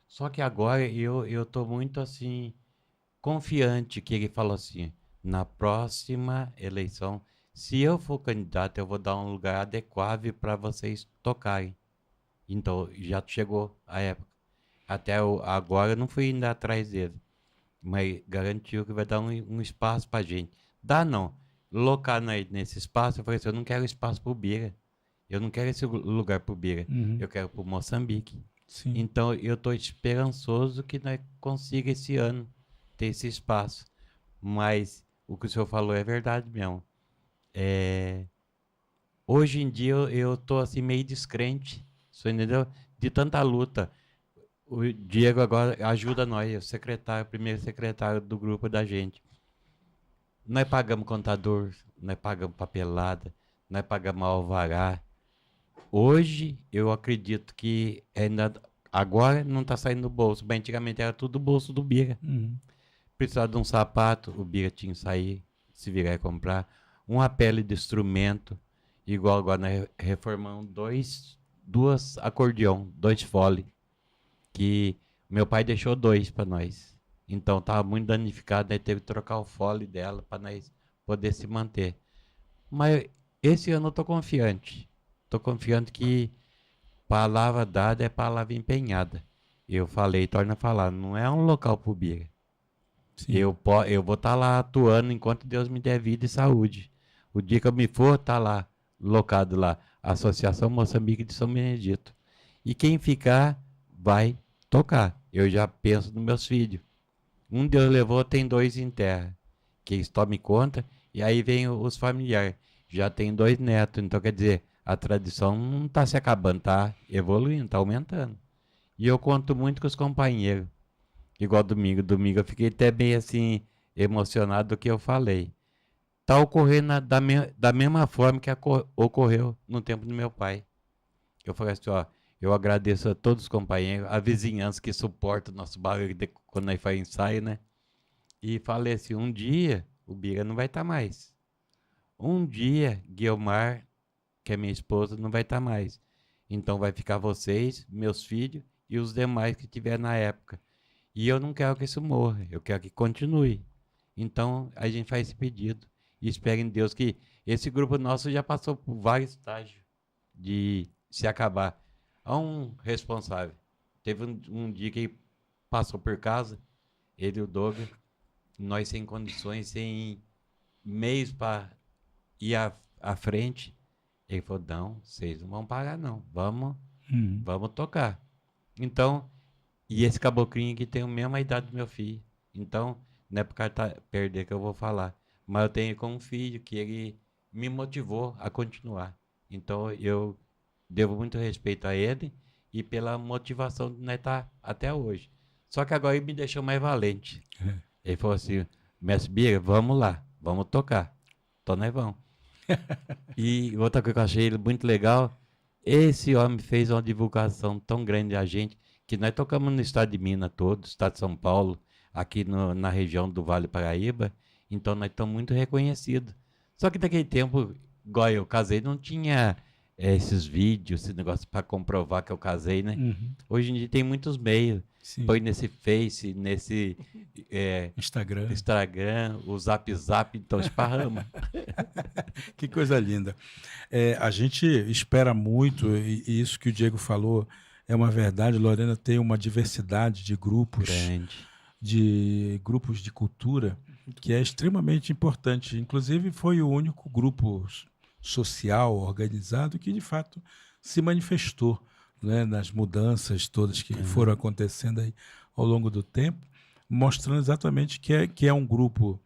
Só que agora eu tô muito assim, confiante que ele falou assim, na próxima eleição, se eu for candidato, eu vou dar um lugar adequado para vocês tocarem. Então, já chegou a época. Agora eu não fui ainda atrás dele, mas garantiu que vai dar um espaço pra gente. Dá não. Locar nesse espaço, eu falei assim, eu não quero espaço pro Bira. Eu não quero esse lugar pro Bira. Uhum. Eu quero pro Moçambique. Sim. Então, eu estou esperançoso que nós consiga esse ano ter esse espaço. Mas o que o senhor falou é verdade mesmo. Hoje em dia, eu estou assim, meio descrente, você entendeu? De tanta luta. O Diego agora ajuda nós, o primeiro secretário do grupo da gente. Nós pagamos contador, nós pagamos papelada, nós pagamos alvará. Hoje, eu acredito que agora não está saindo do bolso, mas antigamente era tudo do bolso do Bira. Uhum. Precisava de um sapato, o Bira tinha que sair, se virar e comprar. Uma pele de instrumento, igual agora nós reformamos duas acordeão, 2 fole, que meu pai deixou 2 para nós. Então estava muito danificado, nós teve que trocar o fole dela para nós poder se manter. Mas esse ano eu estou confiante. Estou confiante que palavra dada é palavra empenhada. Eu falei, torna a falar, não é um local pro Bira. Sim. Eu vou estar lá atuando enquanto Deus me der vida e saúde. O dia que eu me for, tá lá, locado lá, Associação Moçambique de São Benedito. E quem ficar, vai tocar. Eu já penso nos meus filhos. Um Deus levou, tem 2 em terra. Que eles tomem conta, e aí vem os familiares. Já tem 2 netos, então quer dizer, a tradição não está se acabando, está evoluindo, está aumentando. E eu conto muito com os companheiros. Igual domingo. Domingo eu fiquei até bem assim, emocionado do que eu falei. Está ocorrendo da mesma forma que ocorreu no tempo do meu pai. Eu falei assim, ó, eu agradeço a todos os companheiros, a vizinhança que suporta o nosso barulho quando nós fazemos ensaio, né? E falei assim, um dia o Bira não vai estar mais. Um dia, Guilmar, que é minha esposa, não vai estar mais. Então vai ficar vocês, meus filhos e os demais que tiver na época. E eu não quero que isso morra, eu quero que continue. Então a gente faz esse pedido e espero em Deus que esse grupo nosso já passou por vários estágios de se acabar. Há um responsável. Teve um dia que ele passou por casa, ele e o Douglas, nós sem condições, sem meios para ir à frente. Ele falou, não, vocês não vão pagar não, vamos tocar. Então, e esse caboclinho aqui tem a mesma idade do meu filho. Então, não é por causa perder que eu vou falar. Mas eu tenho como filho que ele me motivou a continuar. Então, eu devo muito respeito a ele e pela motivação de nós estar até hoje. Só que agora ele me deixou mais valente. Ele falou assim, mestre Bira, vamos lá, vamos tocar. Então nós vamos. E outra coisa que eu achei muito legal, esse homem fez uma divulgação tão grande a gente, que nós tocamos no estado de Minas todo, estado de São Paulo, aqui na região do Vale Paraíba, então nós estamos muito reconhecidos. Só que naquele tempo, igual eu casei, não tinha esses vídeos, esse negócio para comprovar que eu casei, né? Uhum. Hoje em dia tem muitos meios. Sim. Põe nesse Face, nesse Instagram, o Zap, então esparrama. Que coisa linda. A gente espera muito, e isso que o Diego falou é uma verdade. Lorena tem uma diversidade de grupos, Grande. de grupos de cultura, que é extremamente importante. Inclusive, foi o único grupo social organizado que, de fato, se manifestou, né, nas mudanças todas que foram acontecendo aí ao longo do tempo, mostrando exatamente que é um grupo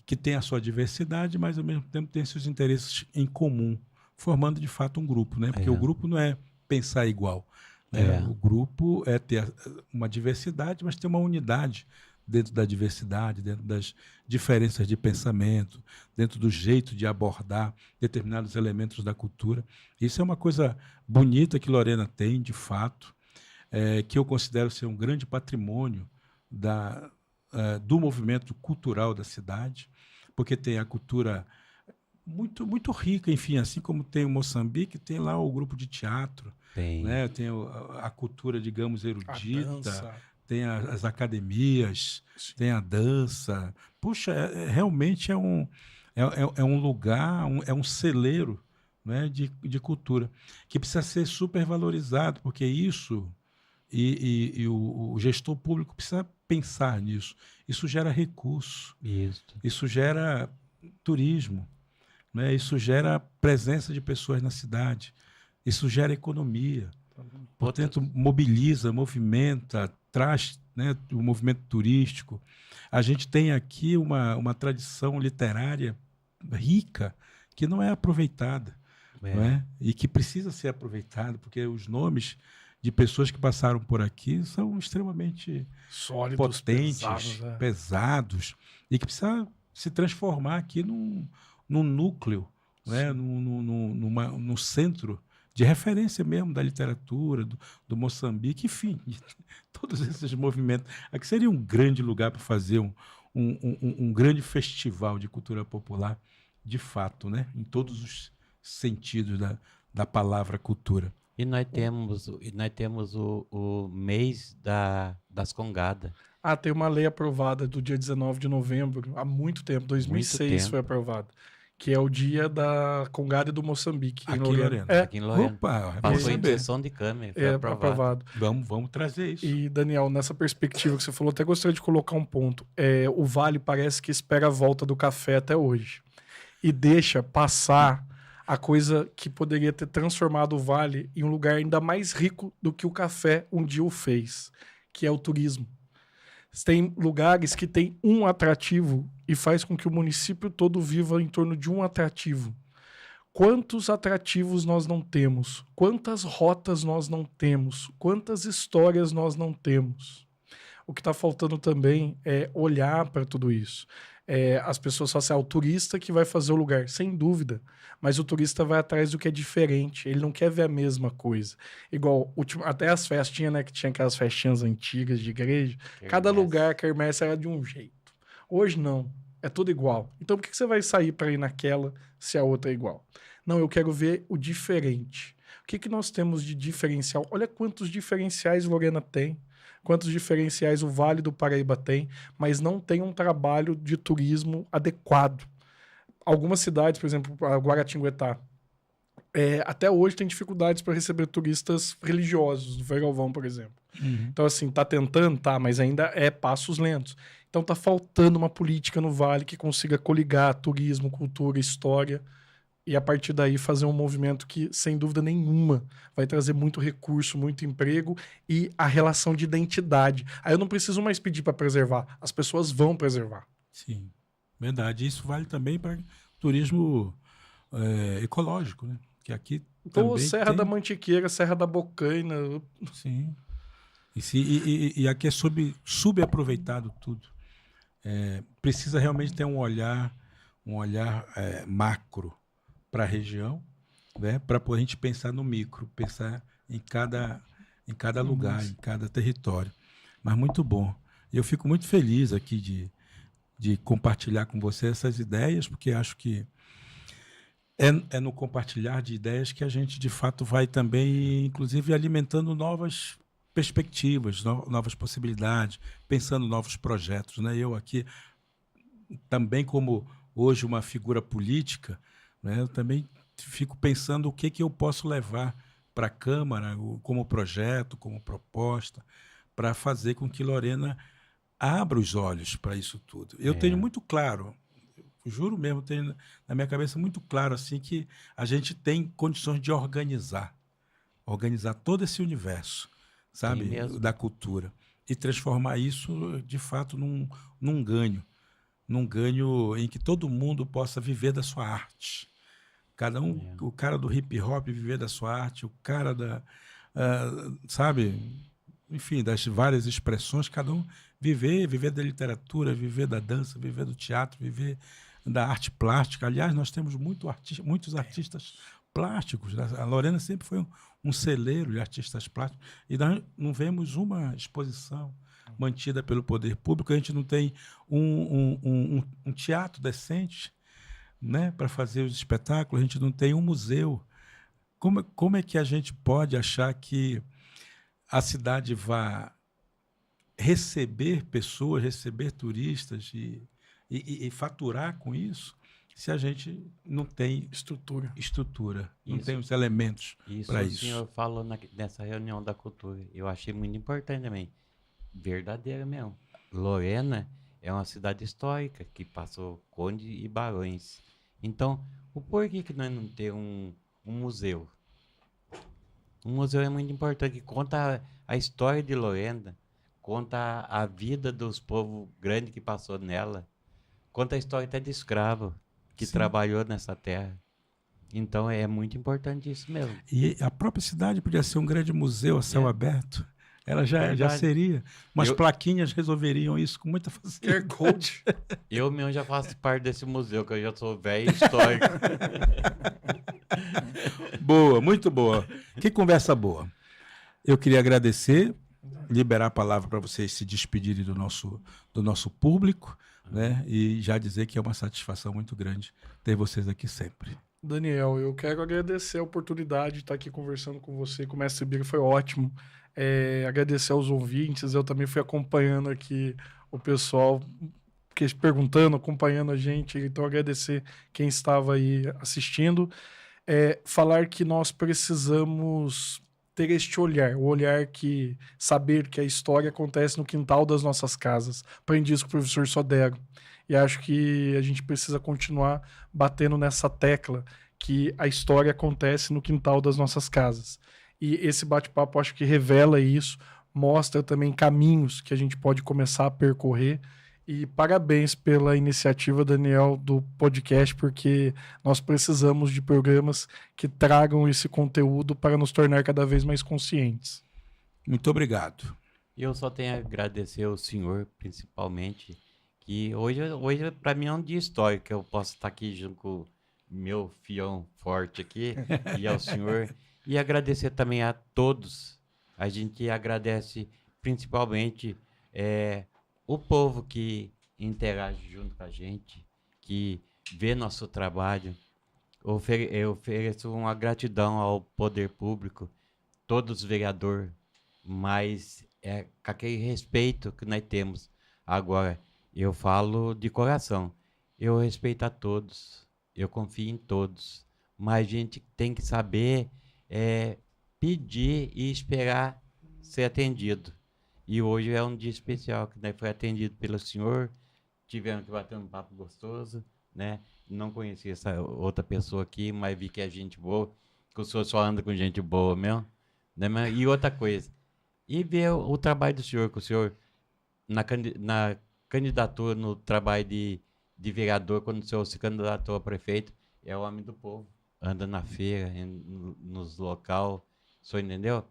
que tem a sua diversidade, mas ao mesmo tempo tem seus interesses em comum, formando de fato um grupo, né? Porque o grupo não é pensar igual, né? O grupo é ter uma diversidade, mas ter uma unidade dentro da diversidade, dentro das diferenças de pensamento, dentro do jeito de abordar determinados elementos da cultura. Isso é uma coisa bonita que Lorena tem, de fato, que eu considero ser um grande patrimônio do movimento cultural da cidade, porque tem a cultura muito, muito rica, enfim, assim como tem o Moçambique, tem lá o grupo de teatro, né? Tem a cultura, digamos, erudita, tem as academias, tem a dança. Puxa, realmente é um lugar, é um celeiro, né, de cultura, que precisa ser supervalorizado, porque isso, e o gestor público precisa pensar nisso. Isso gera recurso, isso gera turismo, né? Isso gera presença de pessoas na cidade, isso gera economia, portanto mobiliza, movimenta, traz, né, o movimento turístico. A gente tem aqui uma tradição literária rica que não é aproveitada, não é? E que precisa ser aproveitada, porque os nomes de pessoas que passaram por aqui são extremamente sólidos, potentes, pesados, e que precisa se transformar aqui num núcleo, né? num centro de referência mesmo da literatura, do Moçambique, enfim, de todos esses movimentos. Aqui seria um grande lugar para fazer um grande festival de cultura popular, de fato, né? Em todos os sentidos da palavra cultura. E nós temos o mês das congadas. Tem uma lei aprovada do dia 19 de novembro, há muito tempo, 2006 foi aprovada, que é o dia da Congada e do Moçambique. Aqui em Lorena. Aqui em Lorena. Opa, passou em sessão de câmera, foi aprovado. Vamos trazer isso. E, Daniel, nessa perspectiva que você falou, até gostaria de colocar um ponto. O Vale parece que espera a volta do café até hoje. E deixa passar a coisa que poderia ter transformado o Vale em um lugar ainda mais rico do que o café um dia o fez, que é o turismo. Tem lugares que tem um atrativo e faz com que o município todo viva em torno de um atrativo. Quantos atrativos nós não temos? Quantas rotas nós não temos? Quantas histórias nós não temos? O que está faltando também é olhar para tudo isso. As pessoas falam assim, o turista que vai fazer o lugar, sem dúvida, mas o turista vai atrás do que é diferente, ele não quer ver a mesma coisa. Igual, até as festinhas, né, que tinha aquelas festinhas antigas de igreja, cada lugar, a quermesse era de um jeito. Hoje não, é tudo igual. Então por que você vai sair para ir naquela se a outra é igual? Não, eu quero ver o diferente. O que nós temos de diferencial? Olha quantos diferenciais Lorena tem. Quantos diferenciais o Vale do Paraíba tem, mas não tem um trabalho de turismo adequado. Algumas cidades, por exemplo, a Guaratinguetá, até hoje tem dificuldades para receber turistas religiosos, do Galvão, por exemplo. Então, assim, tá tentando, mas ainda é passos lentos. Então tá faltando uma política no Vale que consiga coligar turismo, cultura, história, e a partir daí fazer um movimento que, sem dúvida nenhuma, vai trazer muito recurso, muito emprego e a relação de identidade. Aí eu não preciso mais pedir para preservar, as pessoas vão preservar. Sim, verdade. Isso vale também para turismo ecológico, né? Que aqui também Serra da Mantiqueira, Serra da Bocaina. Sim. E aqui é subaproveitado tudo. Precisa realmente ter um olhar macro para a região, né, para a gente pensar no micro, pensar em cada lugar, em cada território. Mas muito bom. E eu fico muito feliz aqui de compartilhar com você essas ideias, porque acho que é no compartilhar de ideias que a gente, de fato, vai também, inclusive, alimentando novas perspectivas, novas possibilidades, pensando novos projetos, né? Eu aqui, também como hoje uma figura política, né, eu também fico pensando o que eu posso levar para a Câmara como projeto, como proposta, para fazer com que Lorena abra os olhos para isso tudo. Eu tenho muito claro, juro mesmo, tenho na minha cabeça muito claro assim, que a gente tem condições de organizar todo esse universo, sabe, da cultura, e transformar isso, de fato, num ganho, num ganho em que todo mundo possa viver da sua arte. Cada um, o cara do hip hop viver da sua arte, o cara sabe, enfim, das várias expressões, cada um viver da literatura, viver da dança, viver do teatro, viver da arte plástica. Aliás, nós temos muitos artistas plásticos. A Lorena sempre foi um celeiro de artistas plásticos. E nós não vemos uma exposição mantida pelo poder público, a gente não tem um teatro decente, né, para fazer os espetáculos, a gente não tem um museu. Como é que a gente pode achar que a cidade vai receber pessoas, receber turistas e faturar com isso, se a gente não tem estrutura, não tem os elementos para isso? O senhor falou nessa reunião da cultura, eu achei muito importante também, verdadeira mesmo. Lorena é uma cidade histórica que passou conde e barões. Então, o porquê que nós não temos um museu? Um museu é muito importante, que conta a história de Lorena, conta a vida dos povos grandes que passou nela, conta a história até de escravo que trabalhou nessa terra. Então é muito importante isso mesmo. E a própria cidade podia ser um grande museu a céu aberto. Ela já seria. Umas plaquinhas resolveriam isso com muita facilidade. QR Code. Eu mesmo já faço parte desse museu, que eu já sou velho histórico. Boa, muito boa. Que conversa boa. Eu queria agradecer, liberar a palavra para vocês se despedirem do nosso público, né? E já dizer que é uma satisfação muito grande ter vocês aqui sempre. Daniel, eu quero agradecer a oportunidade de estar aqui conversando com você, com o Mestre Bira, foi ótimo. Agradecer aos ouvintes, eu também fui acompanhando aqui o pessoal perguntando, acompanhando a gente, então agradecer quem estava aí assistindo. Falar que nós precisamos ter este olhar, o olhar que saber que a história acontece no quintal das nossas casas. Aprendi isso com o professor Sodero. E acho que a gente precisa continuar batendo nessa tecla que a história acontece no quintal das nossas casas. E esse bate-papo acho que revela isso, mostra também caminhos que a gente pode começar a percorrer. E parabéns pela iniciativa, Daniel, do podcast, porque nós precisamos de programas que tragam esse conteúdo para nos tornar cada vez mais conscientes. Muito obrigado. Eu só tenho a agradecer ao senhor, principalmente, que hoje para mim é um dia histórico, que eu posso estar aqui junto com o meu fião forte aqui, e ao senhor. E agradecer também a todos. A gente agradece principalmente o povo que interage junto com a gente, que vê nosso trabalho. Eu ofereço uma gratidão ao poder público, todos os vereadores, mas com aquele respeito que nós temos. Agora, eu falo de coração. Eu respeito a todos, eu confio em todos, mas a gente tem que saber pedir e esperar ser atendido. E hoje é um dia especial, que foi atendido pelo senhor, tivemos que bater um papo gostoso, né? Não conheci essa outra pessoa aqui, mas vi que é gente boa, que o senhor só anda com gente boa mesmo, né? E outra coisa, e ver o trabalho do senhor, que o senhor, na candidatura, no trabalho de vereador, quando o senhor se candidatou a prefeito, é o homem do povo, anda na feira, nos local, o senhor entendeu?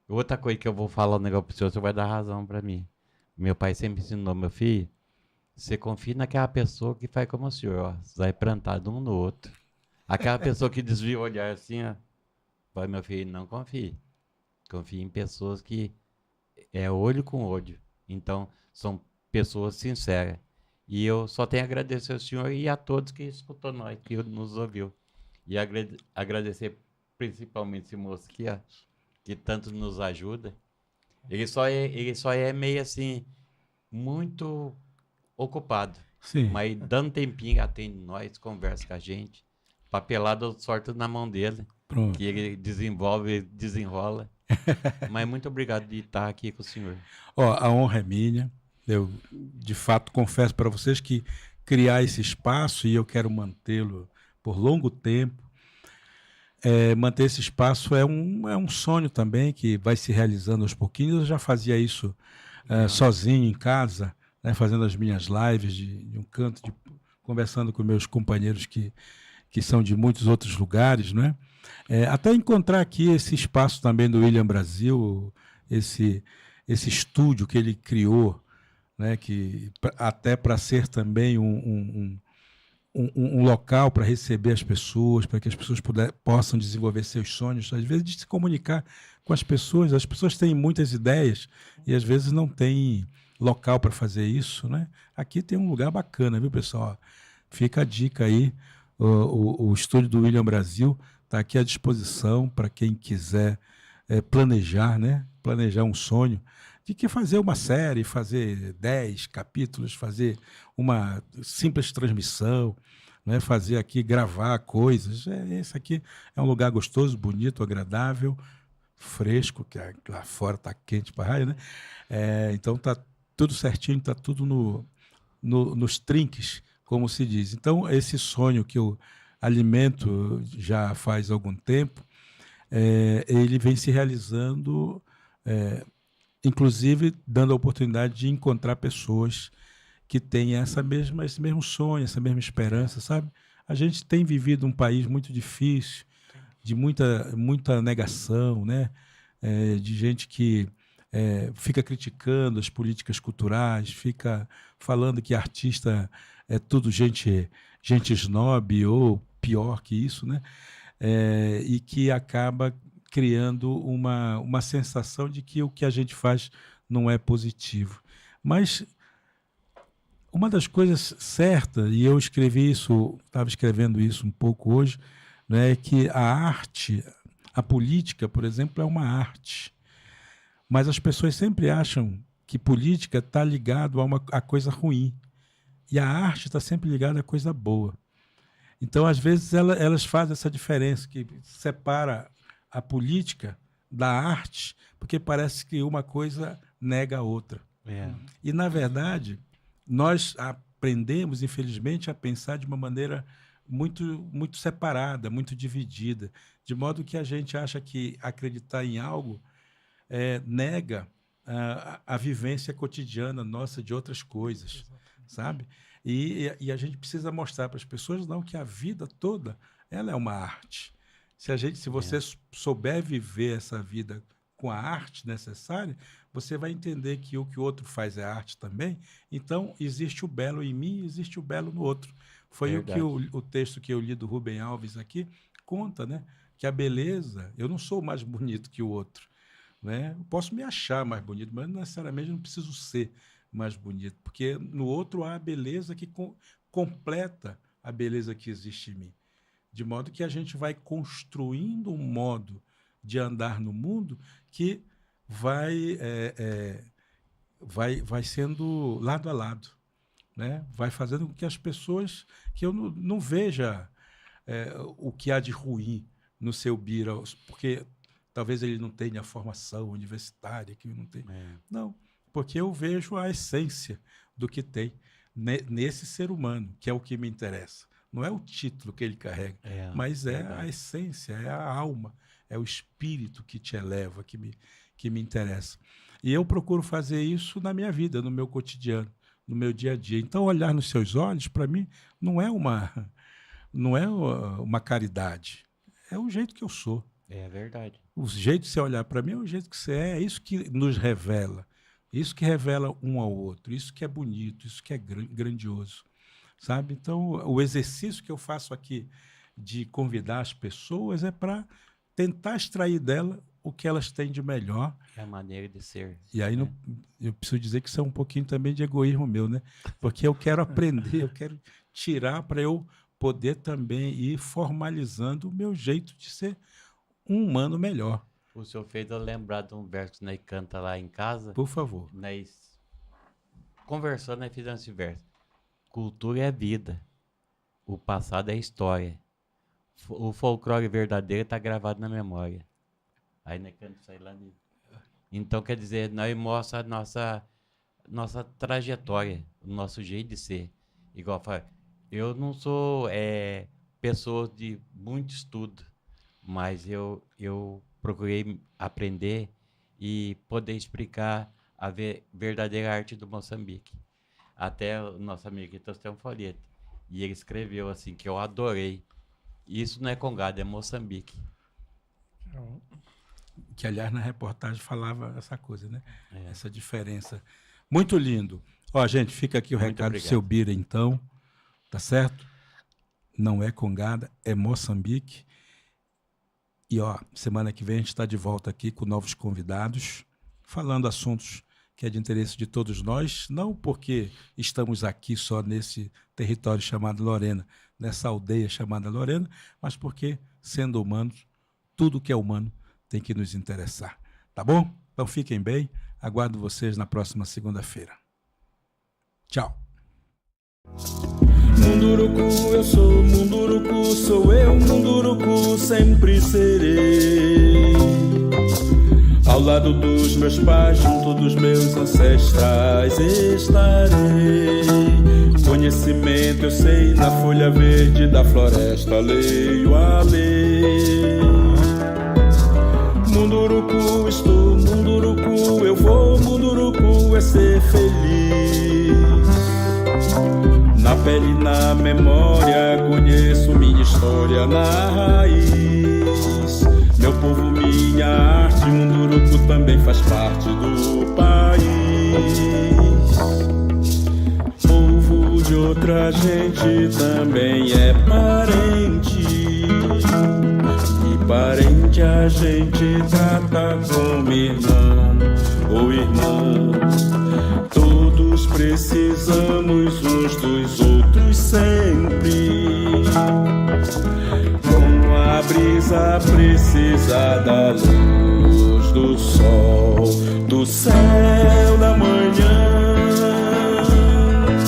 Outra coisa que eu vou falar um negócio pro senhor, o senhor vai dar razão para mim. Meu pai sempre ensinou, meu filho, você confia naquela pessoa que faz como o senhor, ó, você vai plantar de um no outro. Aquela pessoa que desvia o olhar assim, ó, vai, meu filho, não confie. Confie em pessoas que é olho com olho. Então, são pessoas sinceras. E eu só tenho a agradecer ao senhor e a todos que escutou nós, que nos ouviu. E agradecer principalmente esse moço aqui, ó, que tanto nos ajuda. Ele só é meio assim, muito ocupado. Sim. Mas dando tempinho, atende nós, conversa com a gente. Papelada eu sorto na mão dele. Pronto. Que ele desenvolve, desenrola. Mas muito obrigado de estar aqui com o senhor. Ó, a honra é minha. Eu, de fato, confesso para vocês que criar esse espaço, e eu quero mantê-lo por longo tempo, manter esse espaço é um sonho também que vai se realizando aos pouquinhos. Eu já fazia isso sozinho em casa, né, fazendo as minhas lives de um canto, conversando com meus companheiros que são de muitos outros lugares, né? Até encontrar aqui esse espaço também do William Brasil, esse estúdio que ele criou, né, até para ser também um local para receber as pessoas, para que as pessoas possam desenvolver seus sonhos, às vezes de se comunicar com as pessoas. As pessoas têm muitas ideias e às vezes não tem local para fazer isso, né? Aqui tem um lugar bacana, viu, pessoal? Fica a dica aí, o estúdio do William Brasil está aqui à disposição para quem quiser planejar, né? Planejar um sonho de que fazer uma série, fazer 10 capítulos, fazer uma simples transmissão, né? Fazer aqui, gravar coisas. Esse aqui é um lugar gostoso, bonito, agradável, fresco, que lá fora está quente para raio, né? Então está tudo certinho, está tudo nos trinques, como se diz. Então, esse sonho que eu alimento já faz algum tempo, ele vem se realizando, inclusive dando a oportunidade de encontrar pessoas que têm esse mesmo sonho, essa mesma esperança, sabe? A gente tem vivido um país muito difícil, de muita negação, né? De gente que fica criticando as políticas culturais, fica falando que artista é tudo gente snob ou pior que isso, né? E que acaba criando uma sensação de que o que a gente faz não é positivo. Mas uma das coisas certas, e eu escrevi isso, estava escrevendo isso um pouco hoje, né, é que a arte, a política, por exemplo, é uma arte. Mas as pessoas sempre acham que política está ligado a coisa ruim. E a arte está sempre ligada a coisa boa. Então, às vezes, elas fazem essa diferença, que separa a política da arte, porque parece que uma coisa nega a outra. E, na verdade, nós aprendemos, infelizmente, a pensar de uma maneira muito, muito separada, muito dividida, de modo que a gente acha que acreditar em algo nega a vivência cotidiana nossa de outras coisas, sabe? E a gente precisa mostrar para as pessoas não que a vida toda ela é uma arte. Se você souber viver essa vida com a arte necessária, você vai entender que o outro faz é arte também. Então, existe o belo em mim, existe o belo no outro. Foi o que o texto que eu li do Rubem Alves aqui conta, né? Que a beleza, eu não sou mais bonito que o outro, né? Eu posso me achar mais bonito, mas não necessariamente não preciso ser mais bonito, porque no outro há a beleza que completa a beleza que existe em mim. De modo que a gente vai construindo um modo de andar no mundo que vai sendo lado a lado, né? Vai fazendo com que as pessoas, que eu não veja o que há de ruim no seu Bira, porque talvez ele não tenha formação universitária, que não tem. Não, porque eu vejo a essência do que tem nesse ser humano, que é o que me interessa. Não é o título que ele carrega, mas é a essência, é a alma, é o espírito que te eleva, que me interessa. E eu procuro fazer isso na minha vida, no meu cotidiano, no meu dia a dia. Então, olhar nos seus olhos, para mim, não é uma caridade. É o jeito que eu sou. É verdade. O jeito de você olhar para mim é o jeito que você é isso que nos revela. Isso que revela um ao outro, isso que é bonito, isso que é grandioso. Sabe? Então, o exercício que eu faço aqui de convidar as pessoas é para tentar extrair dela o que elas têm de melhor. É a maneira de ser. E aí eu preciso dizer que isso é um pouquinho também de egoísmo meu, né? Porque eu quero aprender, eu quero tirar para eu poder também ir formalizando o meu jeito de ser um humano melhor. O senhor fez eu lembrar de um verso que nós canta lá em casa. Por favor. Nós conversando, nós fizemos esse verso. Cultura é vida, o passado é história, o folclore verdadeiro está gravado na memória. Aí nós cantamos isso aí lá. Então, quer dizer, nós mostra a nossa trajetória, o nosso jeito de ser. Igual eu falo, eu não sou pessoa de muito estudo, mas eu procurei aprender e poder explicar a verdadeira arte do Moçambique. Até o nosso amigo aqui trouxe um folheto. E ele escreveu assim, que eu adorei. Isso não é Congado, é Moçambique. Que, aliás, na reportagem falava essa coisa, né? Essa diferença. Muito lindo. Ó, gente, fica aqui o Muito recado obrigado. do seu Bira, então. Tá certo? Não é Congada, é Moçambique. E, ó, semana que vem a gente está de volta aqui com novos convidados, falando assuntos que é de interesse de todos nós, não porque estamos aqui só nesse território chamado Lorena, nessa aldeia chamada Lorena, mas porque, sendo humanos, tudo que é humano tem que nos interessar. Tá bom? Então fiquem bem. Aguardo vocês na próxima segunda-feira. Tchau. Munduruku, eu sou Munduruku, sou eu, Munduruku, sempre serei. Ao lado dos meus pais, junto dos meus ancestrais estarei. Conhecimento eu sei, na folha verde da floresta leio a lei. Munduruku, estou Munduruku, eu vou Munduruku, é ser feliz. Na pele e na memória conheço minha história na raiz. Meu povo, minha arte, Munduruku também faz parte do país. Povo de outra gente também é parente. E parente a gente trata como irmão ou irmã. Todos precisamos uns dos outros sempre. Como a brisa precisa da luz do sol, do céu.